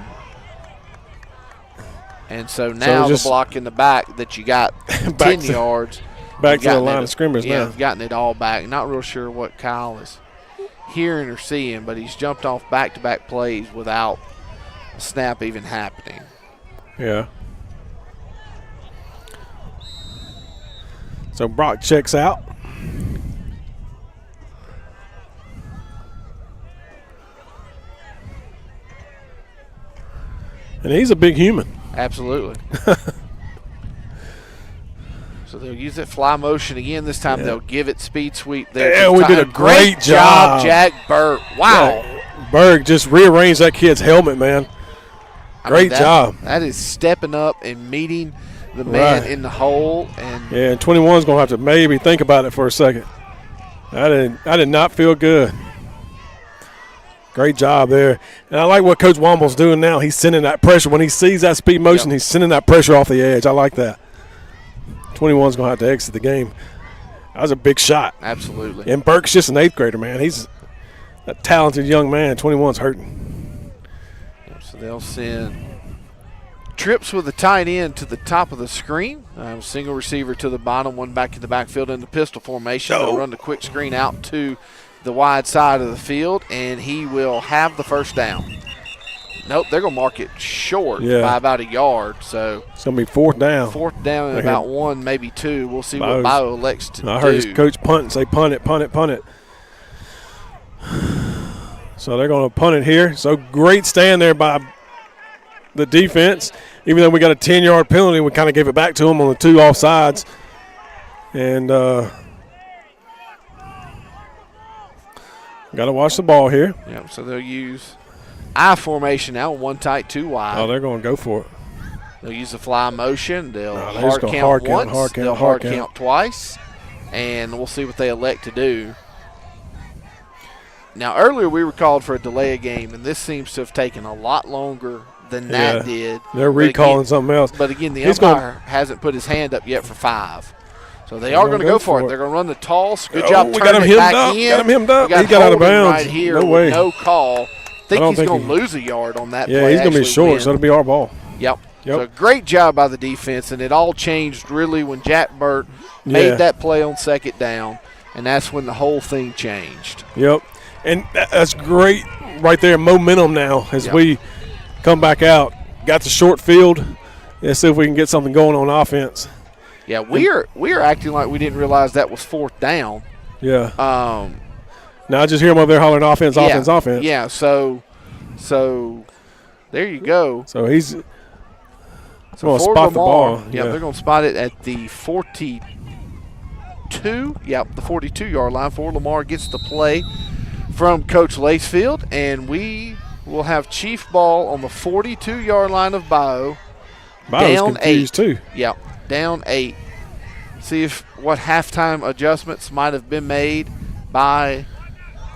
so now the block in the back that you got 10 yards. Back to the line of scrimmage now. Yeah, you've gotten it all back. Not real sure what Kyle is hearing or seeing, but he's jumped off back-to-back plays without a snap even happening. Yeah. So Brock checks out. And he's a big human. Absolutely. So they'll use that fly motion again. This time they'll give it speed sweep there. Yeah, we did a great job. Jack Burt. Wow. Yeah, Berg just rearranged that kid's helmet, man. Great job. That is stepping up and meeting the man in the hole. And yeah, 21's going to have to maybe think about it for a second. I did not feel good. Great job there. And I like what Coach Womble's doing now. He's sending that pressure. When he sees that speed motion, he's sending that pressure off the edge. I like that. 21's going to have to exit the game. That was a big shot. Absolutely. And Burke's just an 8th grader, man. He's a talented young man. 21's hurting. So they'll send trips with the tight end to the top of the screen. Single receiver to the bottom, one back in the backfield in the pistol formation. They'll run the quick screen out to the wide side of the field, and he will have the first down. Nope, they're going to mark it short by about a yard. So it's going to be 4th down. 4th down and about 1, maybe 2. We'll see what Bayou elects to do. I heard his coach punt and say, punt it, punt it, punt it. So they're going to punt it here. So great stand there by the defense. Even though we got a 10-yard penalty, we kind of gave it back to them on the 2 offsides. And got to watch the ball here. Yep, so they'll use I formation now, 1 tight, 2 wide. Oh, they're going to go for it. They'll use the fly motion. They'll hard count once. They'll hard count twice. And we'll see what they elect to do. Now, earlier we were called for a delay of game, and this seems to have taken a lot longer than that did. They're recalling something else. But again, the umpire hasn't put his hand up yet for 5. So they are going to go for it. They're going to run the toss. Good job turning it back in. Got him hemmed up. He got out of bounds. Right here, no way. No call. I think he's going to lose a yard on that play. Yeah, he's going to be short, so it'll be our ball. Yep. So great job by the defense, and it all changed really when Jack Burt made that play on 2nd down, and that's when the whole thing changed. Yep. And that's great right there, momentum now as we come back out. Got the short field. Let's see if we can get something going on offense. Yeah, we are acting like we didn't realize that was 4th down. Yeah. Now I just hear them over there hollering offense, offense. Yeah, so there you go. So he's going to spot the ball. Yeah, they're going to spot it at the 42. Yep, the 42-yard line. For Lamar gets the play from Coach Lacefield, and we will have Chief ball on the 42-yard line of Bayou. Bayou's confused too. Yep, down 8. See if what halftime adjustments might have been made by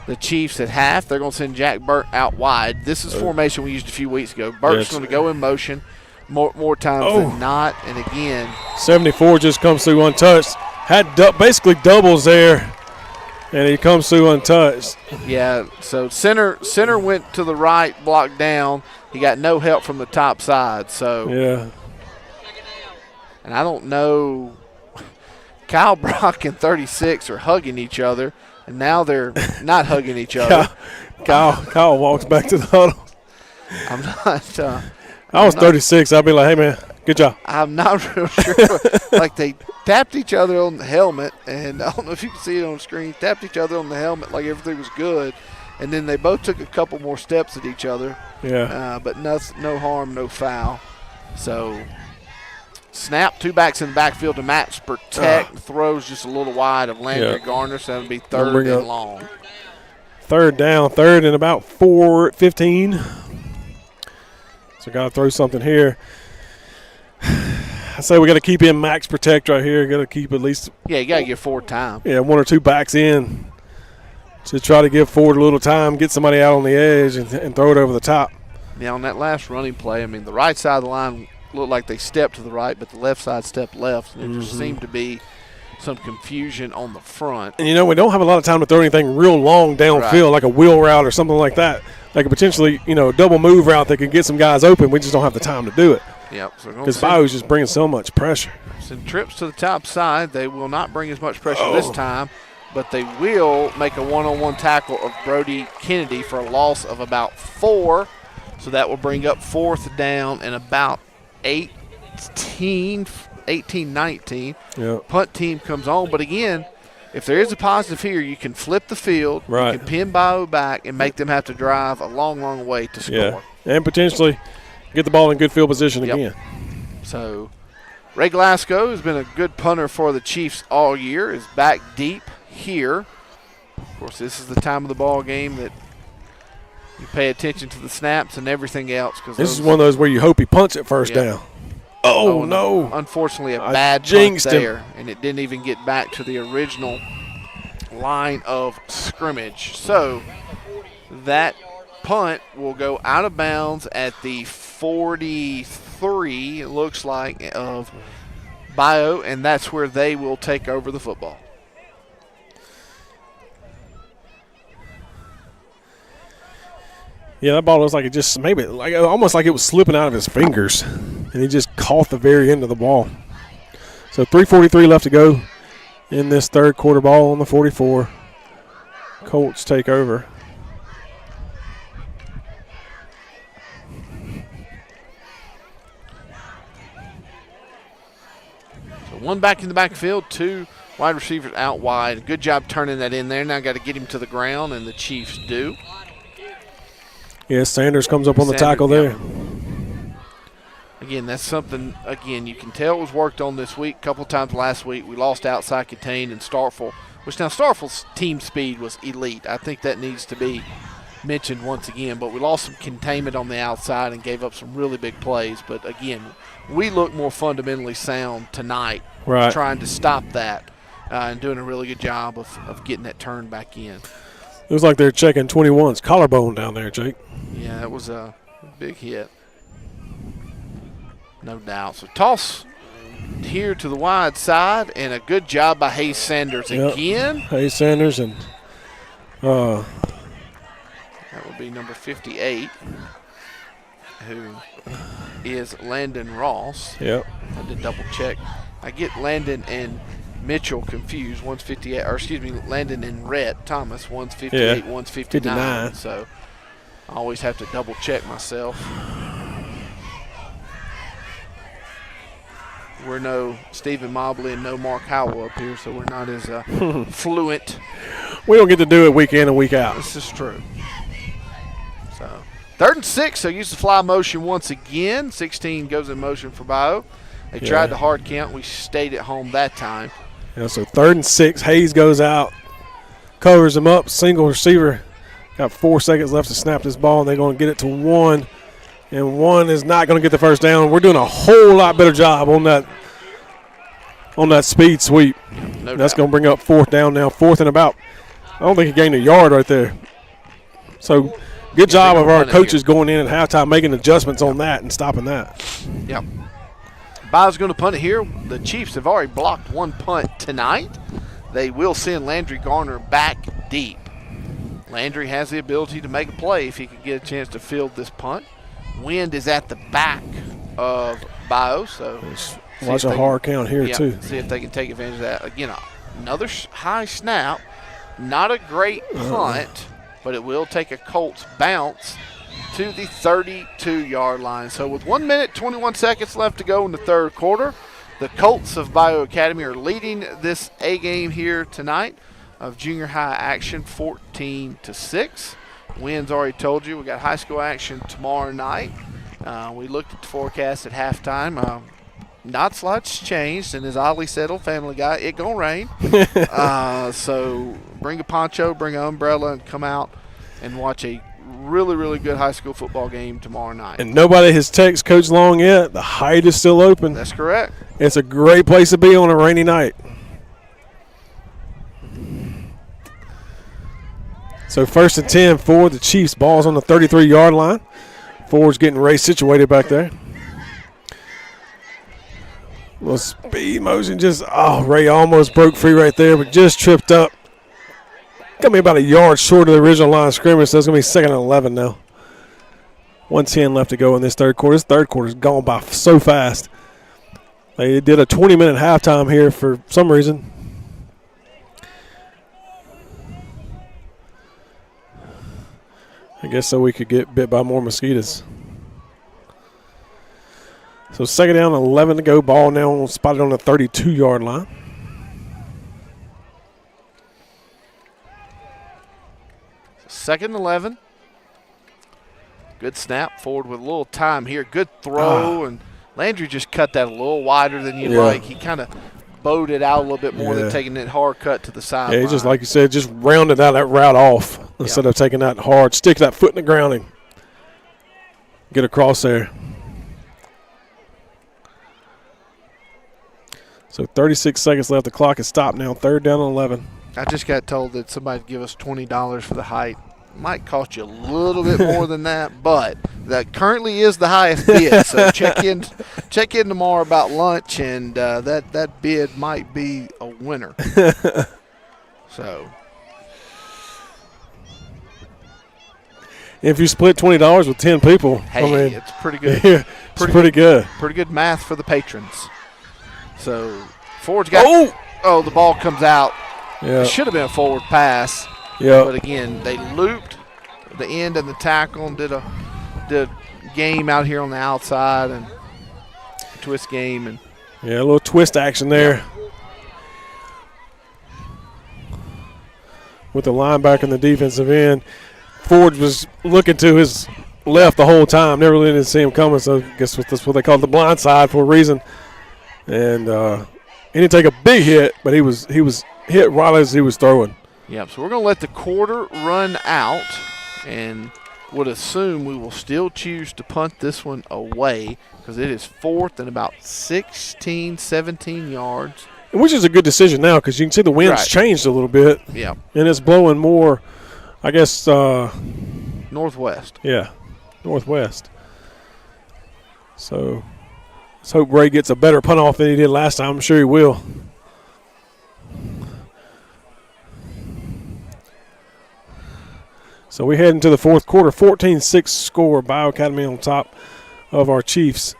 the Chiefs at half. They're going to send Jack Burt out wide. This is formation we used a few weeks ago. Burt's going to go in motion more times than not. And again, 74 just comes through untouched. Had basically doubles there, and he comes through untouched. Yeah, so center went to the right, blocked down. He got no help from the top side. So and I don't know. Kyle Brock and 36 are hugging each other, and now they're not hugging each other. Kyle walks back to the huddle. I'm not. I was 36. I'd be like, hey, man, good job. I'm not real sure. Like they tapped each other on the helmet, and I don't know if you can see it on the screen, tapped each other on the helmet like everything was good, and then they both took a couple more steps at each other. Yeah. But no harm, no foul. So snap, 2 backs in the backfield to match protect. Throws just a little wide of Landry Garner, so it'll be 3rd and long. 3rd down, 3rd and about 15. So got to throw something here. I say we got to keep in max protect right here. Got to keep at least. Yeah, you got to give Ford time. Yeah, 1 or 2 backs in to try to give Ford a little time, get somebody out on the edge, and throw it over the top. Yeah, on that last running play, I mean, the right side of the line looked like they stepped to the right, but the left side stepped left. And there just seemed to be some confusion on the front. And, we don't have a lot of time to throw anything real long downfield, like a wheel route or something like that. Like a potentially, double move route that could get some guys open. We just don't have the time to do it. Yep. Because Bayou's just bringing so much pressure. Send trips to the top side. They will not bring as much pressure this time, but they will make a one-on-one tackle of Brody Kennedy for a loss of about 4. So that will bring up 4th down and about 18, 19. Yep. Punt team comes on. But again, if there is a positive here, you can flip the field, you can pin Bayou back, and make them have to drive a long, long way to score. Yeah, and potentially get the ball in good field position again. So Ray Glasgow has been a good punter for the Chiefs all year, is back deep here. Of course, this is the time of the ball game that you pay attention to the snaps and everything else. This is one of those where you hope he punts it first down. Oh, no. Unfortunately, a bad punt there, and it didn't even get back to the original line of scrimmage. So that punt will go out of bounds at the 43, it looks like, of Bayou, and that's where they will take over the football. Yeah, that ball looks like it just almost like it was slipping out of his fingers. and he just caught the very end of the ball. So 3:43 left to go in this third quarter. Ball on the 44. Colts take over. So one back in the backfield, two wide receivers out wide. Good job turning that in there. Now got to get him to the ground, and the Chiefs do. Yeah, Sanders comes up on the tackle there. Again, that's something, again, you can tell it was worked on this week. A couple times last week, we lost outside contain and Starkville, which now Starkville's team speed was elite. I think that needs to be mentioned once again. But we lost some containment on the outside and gave up some really big plays. But, again, we look more fundamentally sound tonight, trying to stop that and doing a really good job of getting that turn back in. It was like they're checking 21's collarbone down there, Jake. Yeah, that was a big hit. No doubt. So toss here to the wide side, and a good job by Hayes Sanders again. Hayes Sanders, and that would be number 58, who is Landon Ross. Yep. I did double check. I get Landon and Mitchell confused. One's 58, or excuse me, Landon and Rhett Thomas. One's 58, one's 59. So I always have to double check myself. We're no Stephen Mobley and no Mark Howell up here, so we're not as fluent. We don't get to do it week in and week out. This is true. So 3rd and 6, so use the fly motion once again. 16 goes in motion for Bayou. They tried the hard count. We stayed at home that time. Yeah, so 3rd and 6. Hayes goes out, covers him up, single receiver. Got 4 seconds left to snap this ball, and they're going to get it to 1. And 1 is not going to get the first down. We're doing a whole lot better job on that speed sweep. No That's doubt. going to bring up 4th down now. 4th and about. I don't think he gained a yard right there. So good job of our coaches going in at halftime, making adjustments on that and stopping that. Yep. Bayou's going to punt it here. The Chiefs have already blocked 1 punt tonight. They will send Landry Garner back deep. Landry has the ability to make a play if he could get a chance to field this punt. Wind is at the back of Bayou, so watch a hard count here too. See if they can take advantage of that. Again, another high snap. Not a great punt, but it will take a Colts bounce to the 32-yard line. So with 1 minute, 21 seconds left to go in the third quarter, the Colts of Bayou Academy are leading this A game here tonight of junior high action 14-6. Wind's already told you we got high school action tomorrow night. We looked at the forecast at halftime. Not so much changed, and as Ollie said on Family Guy, it gonna rain. So bring a poncho, bring an umbrella, and come out and watch a really, really good high school football game tomorrow night. And nobody has texted Coach Long yet. The height is still open. That's correct. It's a great place to be on a rainy night. So 1st and 10 for the Chiefs. Ball's on the 33-yard line. Ford's getting Ray situated back there. Little speed motion, Ray almost broke free right there, but just tripped up. Got me about a yard short of the original line of scrimmage, so it's going to be 2nd and 11 now. 1:10 left to go in this third quarter. This third quarter's gone by so fast. They did a 20-minute halftime here for some reason. I guess so we could get bit by more mosquitoes. So 2nd down, 11 to go. Ball now spotted on the 32-yard line. Second and 11. Good snap forward with a little time here. Good throw, and Landry just cut that a little wider than you'd like. He kind of bowed it out a little bit more than taking that hard cut to the sideline. Yeah, just like you said, just rounded out that route off instead of taking that hard. Stick that foot in the ground and get across there. So 36 seconds left. The clock is stopped now. 3rd down and 11. I just got told that somebody'd give us $20 for the height. Might cost you a little bit more than that, but that currently is the highest bid. So check in tomorrow about lunch, and that bid might be a winner. So If you split $20 with 10 people, Hey, I mean, it's pretty good. yeah, it's pretty good. Pretty good math for the patrons. So Ford's got. Oh, the ball comes out. Yeah. It should have been a forward pass. Yeah. But again, they looped the end and the tackle and did a game out here on the outside and twist game and. Yeah, a little twist action there. Yeah. With the linebacker and the defensive end. Ford was looking to his left the whole time. Never really didn't see him coming, so I guess that's what they call the blind side for a reason. And he didn't take a big hit, but he was hit right as he was throwing. Yep, so we're going to let the quarter run out and would assume we will still choose to punt this one away because it is 4th and about 16, 17 yards. Which is a good decision now because you can see the wind's changed a little bit. Yeah. And it's blowing more, I guess. Northwest. Yeah, northwest. So let's hope Ray gets a better punt off than he did last time. I'm sure he will. So we head into the fourth quarter, 14-6 score. Bayou Academy on top of our Chiefs.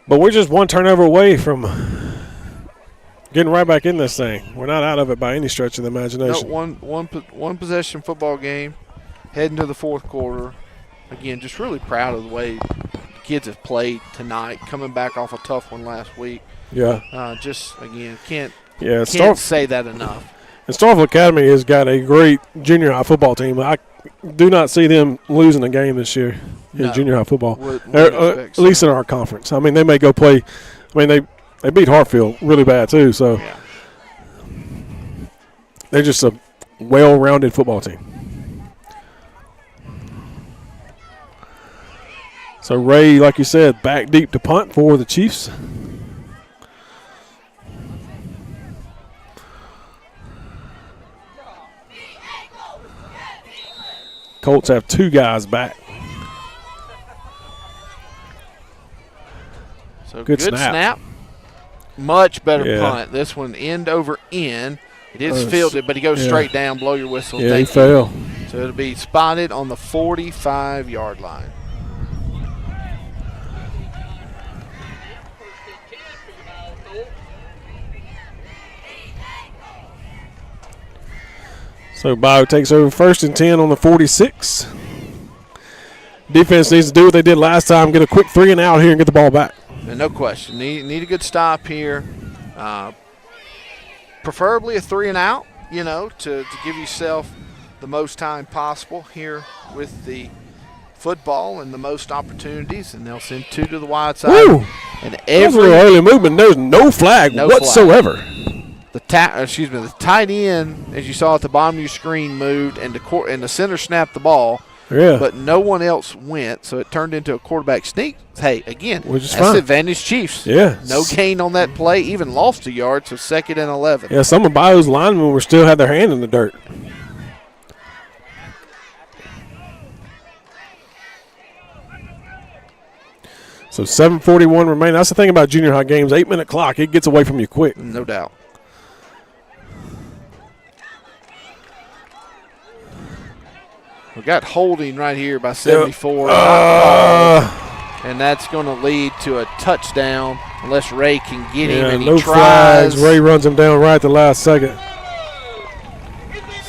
But we're just one turnover away from getting right back in this thing. We're not out of it by any stretch of the imagination. No, one possession football game, heading to the fourth quarter. Again, just really proud of the way the kids have played tonight, coming back off a tough one last week. Yeah. Just, again, can't say that enough. And Starkville Academy has got a great junior high football team. I do not see them losing a game this year in junior high football, at least in our conference. I mean, they may go play. I mean, they beat Hartfield really bad too, so they're just a well-rounded football team. So Ray, like you said, back deep to punt for the Chiefs. Colts have two guys back. So good snap. Much better punt. This one end over end. It is fielded, but he goes straight down. Blow your whistle. Yeah, he fell. So it'll be spotted on the 45-yard line. So Bayou takes over 1st and 10 on the 46. Defense needs to do what they did last time, get a quick 3 and out here and get the ball back. And no question. Need a good stop here. Preferably a 3 and out, to give yourself the most time possible here with the football and the most opportunities. And they'll send 2 to the wide side. Woo! And every early movement, there's no flag whatsoever. The tight end, as you saw at the bottom of your screen, moved, and the center snapped the ball. Yeah. But no one else went, so it turned into a quarterback sneak. Hey, again, that's fine. advantage Chiefs. Yeah. No gain on that play, even lost a yard, so 2nd and 11. Yeah, some of Bayou's linemen still had their hand in the dirt. So 7:41 remaining. That's the thing about junior high games, 8-minute clock. It gets away from you quick. No doubt. We got holding right here by 74. And that's going to lead to a touchdown unless Ray can get him, and he tries. Flags. Ray runs him down right at the last second.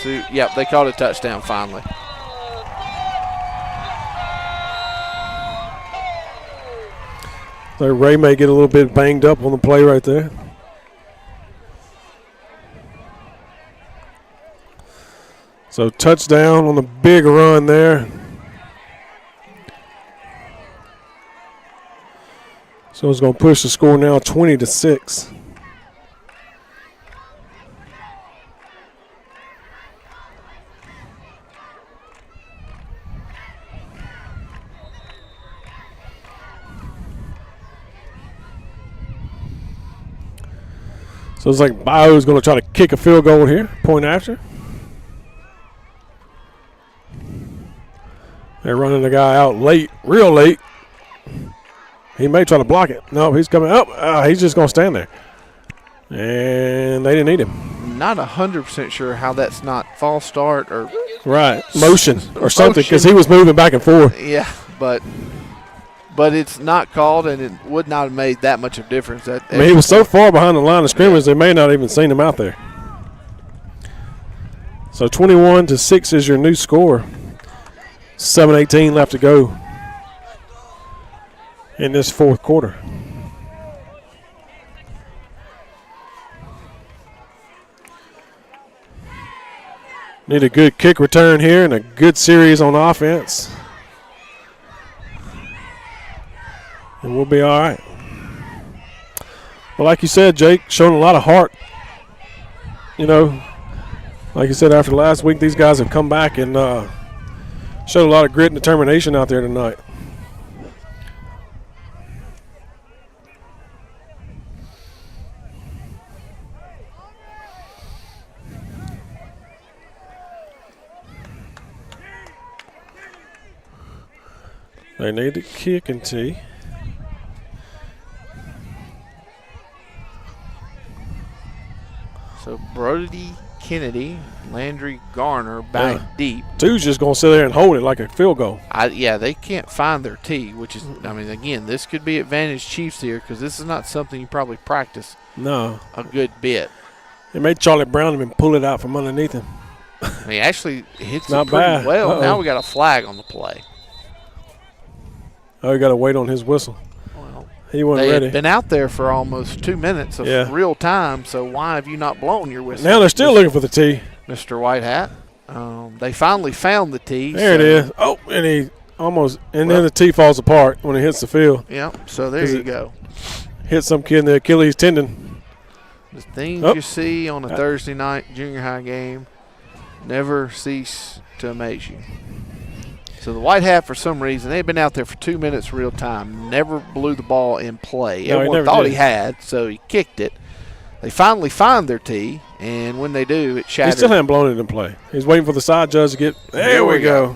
So, yep, they called a touchdown finally. So Ray may get a little bit banged up on the play right there. So touchdown on the big run there. So it's going to push the score now 20-6. So it's like Bayou is going to try to kick a field goal here, point after. They're running the guy out late, real late. He may try to block it. No, he's coming up. He's just going to stand there. And they didn't need him. Not 100% sure how that's not false start or Right, motion or something, because Motion. he was moving back and forth. Yeah, but it's not called, and it would not have made that much of a difference. I mean, he was so far behind the line of scrimmage, they may not even seen him out there. So 21-6 is your new score. 7:18 left to go in this fourth quarter. Need a good kick return here and a good series on offense. And we'll be all right. But like you said, Jake, showing a lot of heart. You know, like you said, after last week, these guys have come back and showed a lot of grit and determination out there tonight. They need to kick and tee. So Brody Kennedy, Landry Garner back deep. Two's just going to sit there and hold it like a field goal. They can't find their tee, which is, I mean, again, this could be advantage Chiefs here because this is not something you probably practice No. a good bit. It made Charlie Brown even pull it out from underneath him. He actually hits Not it pretty bad. well. Uh-oh. Now we got a flag on the play. Oh, you got to wait on his whistle. Well, He wasn't they ready. had been out there for almost 2 minutes of real time, so why have you not blown your whistle? Now they're still looking for the tee. Mr. White Hat. They finally found the tee. There it is. Oh, and he almost – and then the tee falls apart when it hits the field. Yep, so there you go. Hit some kid in the Achilles tendon. The things you see on a Thursday night junior high game never cease to amaze you. So the White Hat, for some reason, they've been out there for 2 minutes real time, never blew the ball in play. No, Everyone thought he had, so he kicked it. They finally find their tee, and when they do, it shatters. He still hadn't blown it in play. He's waiting for the side judge to get – there we go.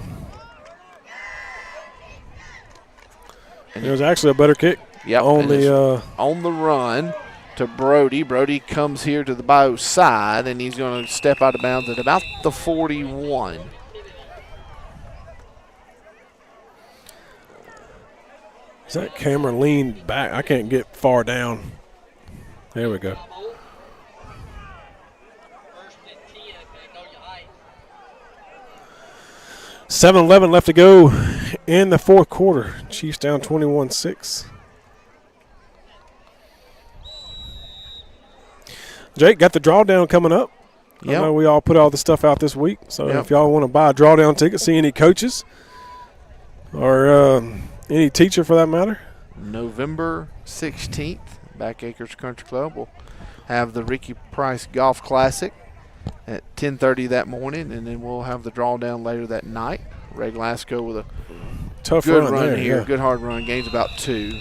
And it was actually a better kick. Yep, on the run to Brody. Brody comes here to the Bayou side, and he's going to step out of bounds at about the 41. Is that camera leaned back? I can't get far down. There we go. $7:11 left to go in the fourth quarter. Chiefs down 21-6. Jake, got the drawdown coming up. Yep. I know we all put all the stuff out this week. So if y'all want to buy a drawdown ticket, see any coaches or any teacher for that matter. November 16th, Back Acres Country Club will have the Ricky Price Golf Classic at 10:30 that morning, and then we'll have the drawdown later that night. Ray Glasgow with a tough good run run there, here, good hard run, gains about 2.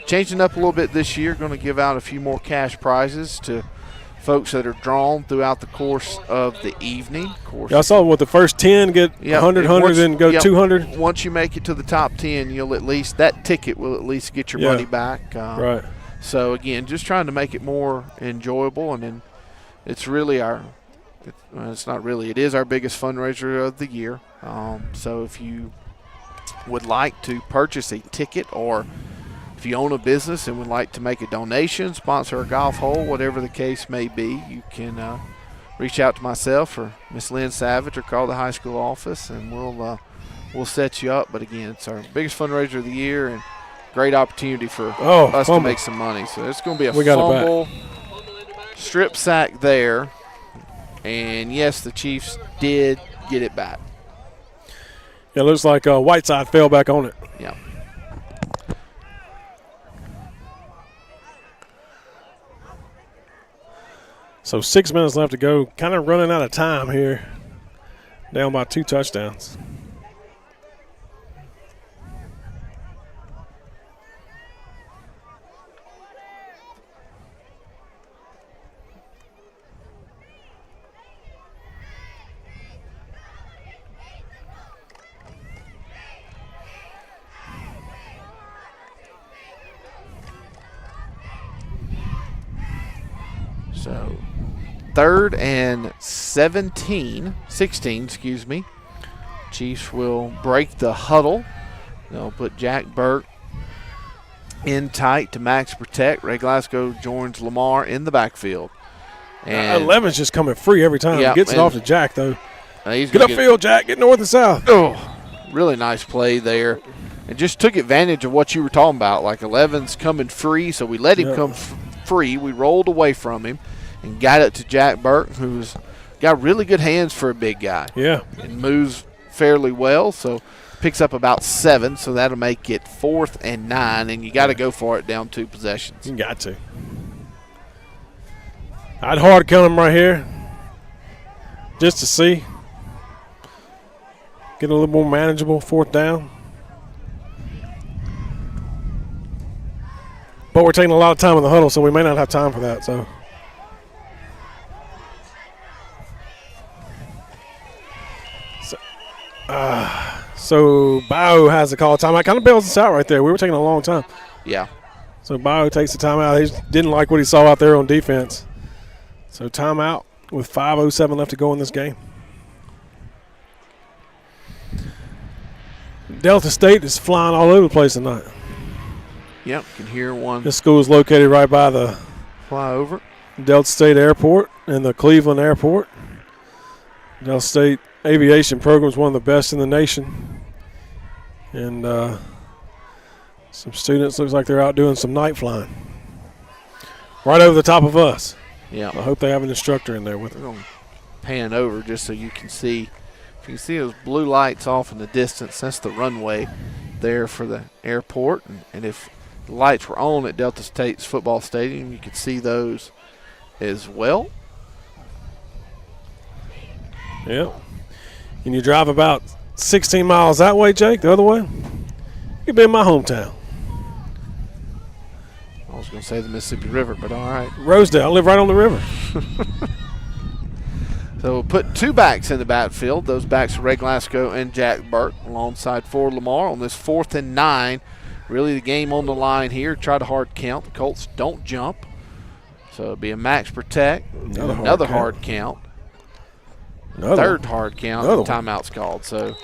Changing up a little bit this year, going to give out a few more cash prizes to folks that are drawn throughout the course of the evening. Of course, I saw the first 10 get 100, 100, and go 200. Once you make it to the top 10, you'll at least, that ticket will at least get your money back. Right. So, again, just trying to make it more enjoyable, and then it's really it's not really, it is our biggest fundraiser of the year. So if you would like to purchase a ticket, or if you own a business and would like to make a donation, sponsor a golf hole, whatever the case may be, you can reach out to myself or Miss Lynn Savage or call the high school office, and we'll set you up. But again, it's our biggest fundraiser of the year and great opportunity for us to make some money. So it's going to be a fumble, strip sack there, and yes, the Chiefs did get it back. It looks like Whiteside fell back on it. Yeah. So 6 minutes left to go. Kind of running out of time here. Down by 2 touchdowns. So 3rd and 16, excuse me. Chiefs will break the huddle. They'll put Jack Burke in tight to max protect. Ray Glasgow joins Lamar in the backfield. And 11's just coming free every time. Yeah, He gets it off to Jack, though. He's Get upfield, Jack. Get north and south. Oh, really nice play there. And just took advantage of what you were talking about. Like 11's coming free, so we let him come free. We rolled away from him and got it to Jack Burke, who's got really good hands for a big guy. Yeah. And moves fairly well, so picks up about 7, so that'll make it 4th and 9, and you got to go for it down 2 possessions. You got to. I'd hard count him right here just to see. Get a little more manageable 4th down. But we're taking a lot of time in the huddle, so we may not have time for that. So Bayou has the call timeout. Kind of bails us out right there. We were taking a long time. Yeah. So Bayou takes the timeout. He didn't like what he saw out there on defense. So timeout with 5:07 left to go in this game. Delta State is flying all over the place tonight. Yep, can hear one This school is located right by the fly over. Delta State Airport and the Cleveland Airport. Delta State aviation program is one of the best in the nation. And some students looks like they're out doing some night flying. Right over the top of us. Yeah. I hope they have an instructor in there with We're them. going to pan over just so you can see. If you can see those blue lights off in the distance, that's the runway there for the airport. And if the lights were on at Delta State's football stadium, you could see those as well. Yeah. And you drive about 16 miles that way, Jake, the other way, you could be in my hometown. I was going to say the Mississippi River, but all right. Rosedale. I live right on the river. So we'll put 2 backs in the backfield. Those backs are Ray Glasgow and Jack Burke alongside Ford Lamar on this 4th and 9. Really the game on the line here. Try to hard count. The Colts don't jump. So it'll be a max protect. Another hard count. Third hard count. Timeout's called. So,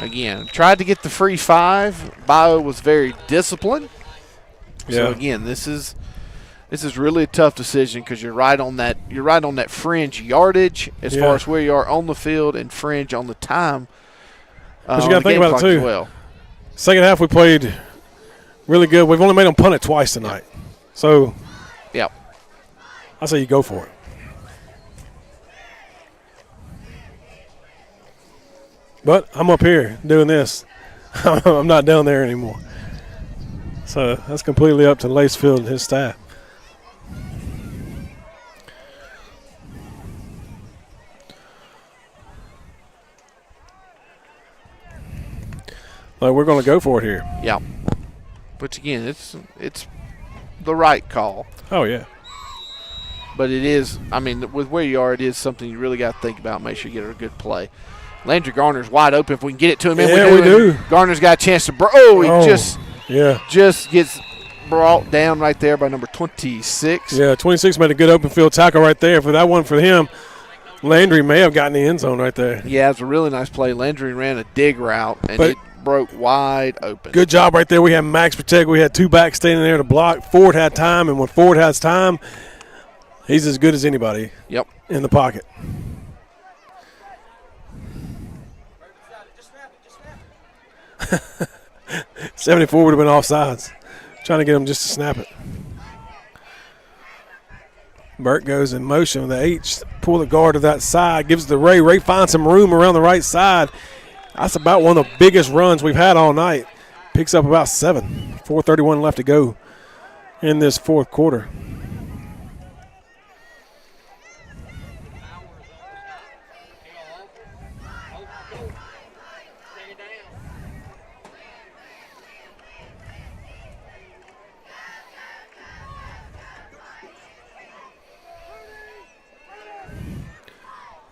again, tried to get the free 5. Bayou was very disciplined. So, again, this is really a tough decision because you're right on that fringe yardage as far as where you are on the field and fringe on the time. But you got to think about it too. Well. Second half we played really good. We've only made them punt it twice tonight. So, I say you go for it. But I'm up here doing this. I'm not down there anymore. So that's completely up to Lacefield and his staff. Like we're going to go for it here. Yeah. Which, again, it's the right call. Oh, yeah. But it is, I mean, with where you are, it is something you really got to think about. Make sure you get a good play. Landry Garner's wide open if we can get it to him. Yeah, we do. Garner's got a chance to just gets brought down right there by number 26. Yeah, 26 made a good open field tackle right there. For that one for him, Landry may have gotten the end zone right there. Yeah, it was a really nice play. Landry ran a dig route, and it broke wide open. Good job right there. We had max protect. We had 2 backs standing there to block. Ford had time, and when Ford has time, he's as good as anybody in the pocket. $74 would have been offsides. Trying to get him just to snap it. Burke goes in motion with the H. Pull the guard to that side. Gives it to Ray. Ray finds some room around the right side. That's about one of the biggest runs we've had all night. Picks up about 7. 4:31 left to go in this 4th quarter.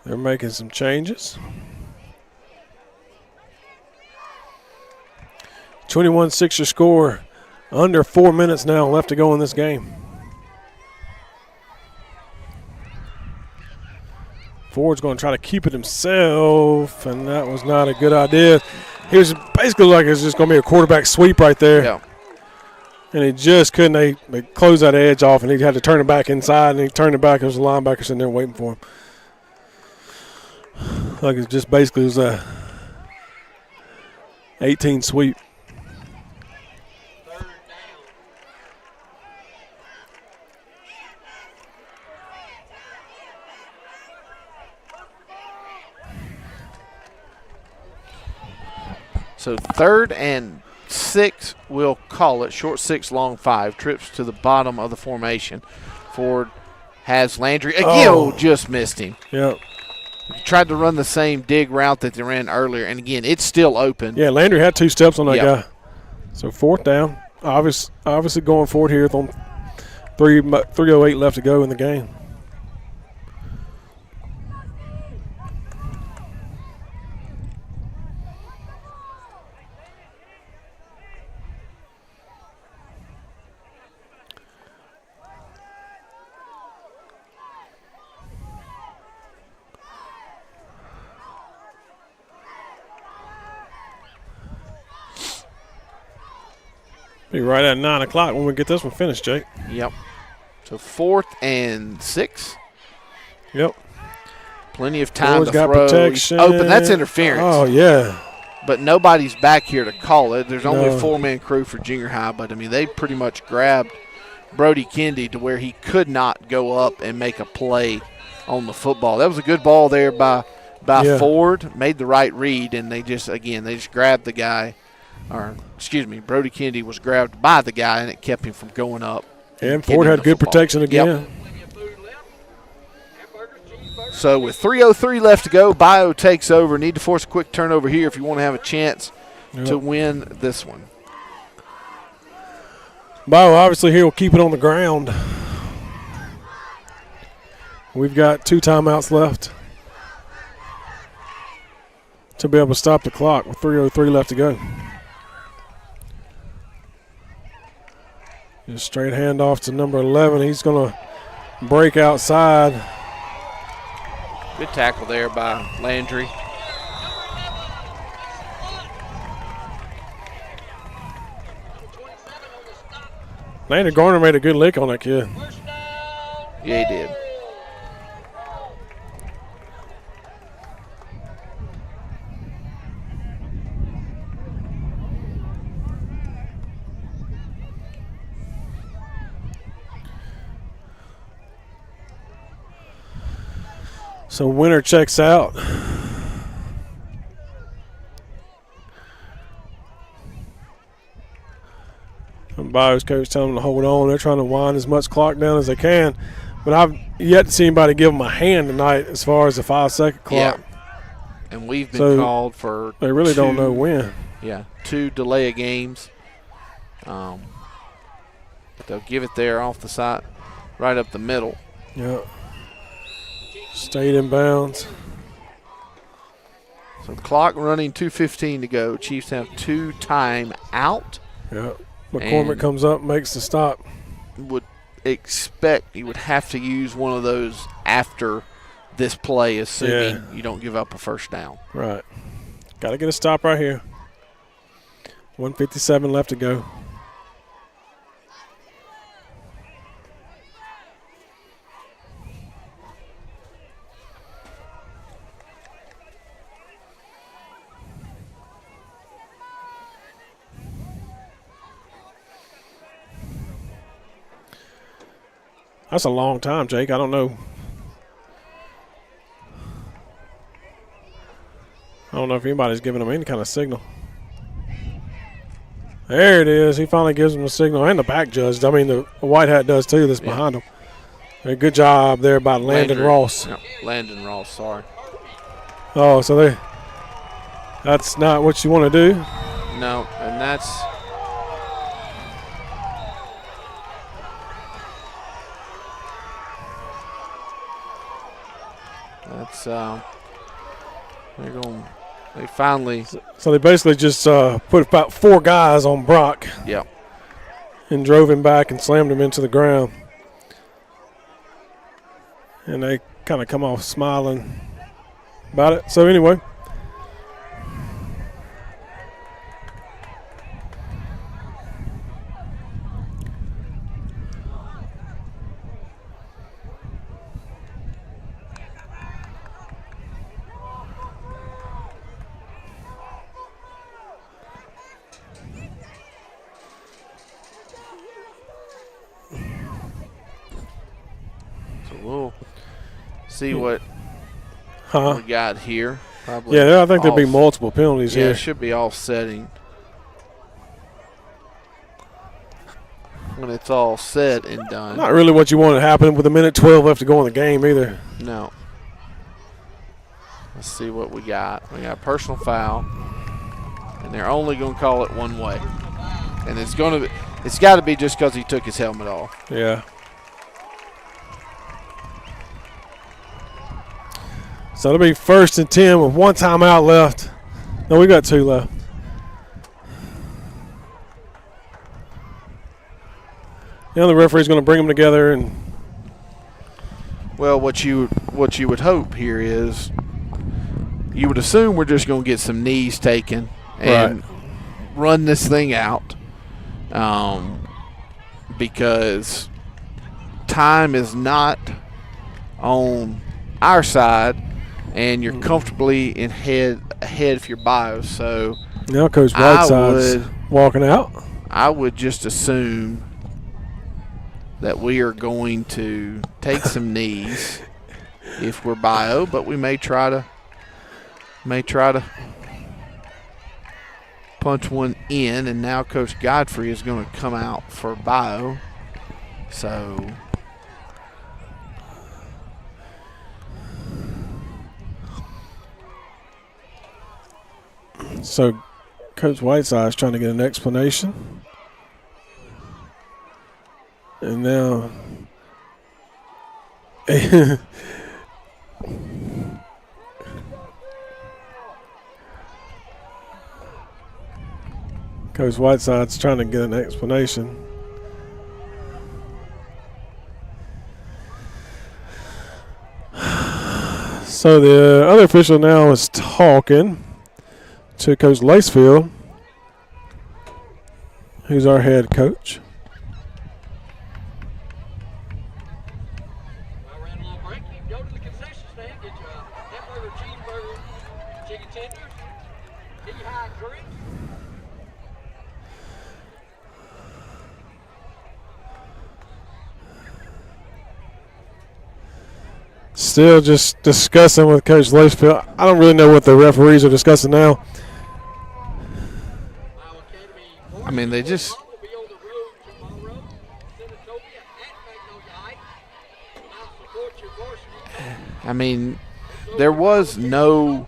They're making some changes. 21-6 your score. Under 4 minutes now left to go in this game. Ford's going to try to keep it himself, and that was not a good idea. He was basically like it's just going to be a quarterback sweep right there. Yeah. And he just couldn't. They closed that edge off, and he had to turn it back inside, and he turned it back. There was a linebacker sitting there waiting for him. Like it just basically was a 18 sweep. So 3rd and 6, we'll call it. Short 6, long 5. Trips to the bottom of the formation. Ford has Landry. Again, just missed him. Yep. Tried to run the same dig route that they ran earlier, and again, it's still open. Yeah, Landry had 2 steps on that guy. So 4th down. Obviously going forward here with on 3:08 left to go in the game. Be right at 9 o'clock when we get this one finished, Jake. Yep. So 4th and 6. Yep. Plenty of time Ford's to got throw. protection. He's open. That's interference. Oh, yeah. But nobody's back here to call it. There's only a 4-man crew for junior high, but, I mean, they pretty much grabbed Brody Kendi to where he could not go up and make a play on the football. That was a good ball there by Ford. Made the right read, and they just grabbed the guy. Brody Kendi was grabbed by the guy, and it kept him from going up. And Ford had good protection again. Yep. So with 3:03 left to go, Bayou takes over. Need to force a quick turnover here if you want to have a chance to win this one. Bayou obviously here will keep it on the ground. We've got 2 timeouts left to be able to stop the clock with 3:03 left to go. Just straight handoff to number 11. He's going to break outside. Good tackle there by Landry. Landry Garner made a good lick on that kid. Yeah, he did. So winner checks out. And Bayou's coach telling them to hold on. They're trying to wind as much clock down as they can. But I've yet to see anybody give them a hand tonight as far as the 5-second clock. Yeah. And we've been called for they really don't know when. Yeah, 2 delay of games. They'll give it there off the side, right up the middle. Yeah. Stayed in bounds. So clock running, 2:15 to go. Chiefs have 2 timeout. Yeah. McCormick comes up, makes the stop. Would expect he would have to use one of those after this play, assuming you don't give up a first down. Right. Got to get a stop right here. 1:57 left to go. That's a long time, Jake. I don't know. I don't know if anybody's giving him any kind of signal. There it is. He finally gives him the signal. And the back judge. I mean, the white hat does too that's behind him. A good job there by Landon Ross. Yep. Landon Ross, sorry. Oh, so that's not what you want to do? No, and that's they finally. So they basically just put about 4 guys on Brock. Yep. And drove him back and slammed him into the ground. And they kind of come off smiling about it. So anyway. We'll see what we got here. Probably yeah, I think there'll be multiple penalties here. Yeah, it should be offsetting. When it's all said and done. Not really what you want to happen with 1:12 left to go in the game either. No. Let's see what we got. We got a personal foul, and they're only going to call it one way. And it's got to be just because he took his helmet off. Yeah. So it'll be 1st and 10 with 1 timeout left. No, we got 2 left. Now the referee's going to bring them together and. Well, what you would hope here is you would assume we're just going to get some knees taken and run this thing out, because time is not on our side. And you're comfortably ahead if you're Bayou. So now Coach Whiteside's walking out. I would just assume that we are going to take some knees if we're Bayou, but we may try to punch one in. And now Coach Godfrey is going to come out for Bayou. So Coach Whiteside's trying to get an explanation. And now Coach Whiteside's trying to get an explanation. So the other official now is talking to Coach Lacefield, who's our head coach. I ran a little break. You can go to the concession stand, get you a hamburger, cheeseburger, chicken tenders, get you hot drinks. Still just discussing with Coach Lacefield. I don't really know what the referees are discussing now. I mean, they just. I mean, there was no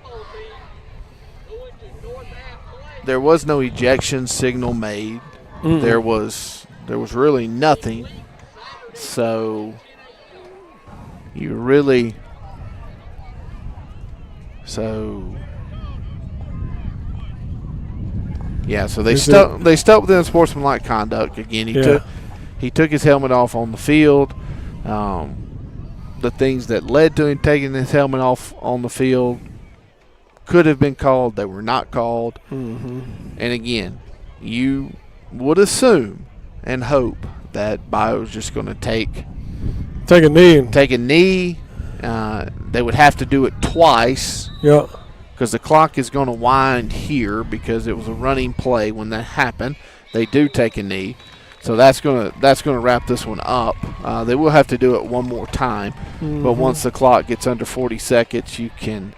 ejection signal made. Mm-hmm. There was really nothing. So you really yeah, so they stuck within sportsmanlike conduct. Again, he took his helmet off on the field. The things that led to him taking his helmet off on the field could have been called. They were not called. Mm-hmm. And again, you would assume and hope that Bayou's just going to take a knee. They would have to do it twice. Yeah. Because the clock is going to wind here because it was a running play when that happened. They do take a knee. So that's going to wrap this one up. They will have to do it one more time. Mm-hmm. But once the clock gets under 40 seconds, you can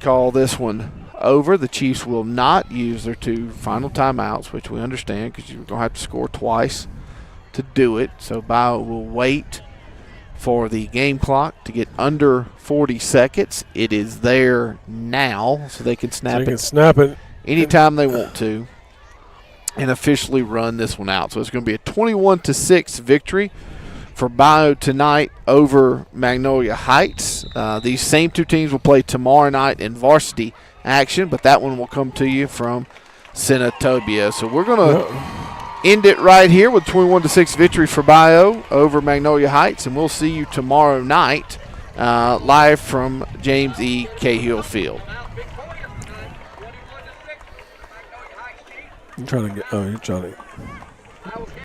call this one over. The Chiefs will not use their 2 final timeouts, which we understand because you're going to have to score twice to do it. So Bayou will wait for the game clock to get under 40 seconds. It is there now, so they can snap it anytime they want to and officially run this one out. So it's going to be a 21-6 victory for Bayou tonight over Magnolia Heights. These same 2 teams will play tomorrow night in varsity action, but that one will come to you from Senatobia. So we're going to end it right here with 21-6 victory for Bayou over Magnolia Heights, and we'll see you tomorrow night live from James E. Cahill Field. I'm trying to get. Oh, you're trying to.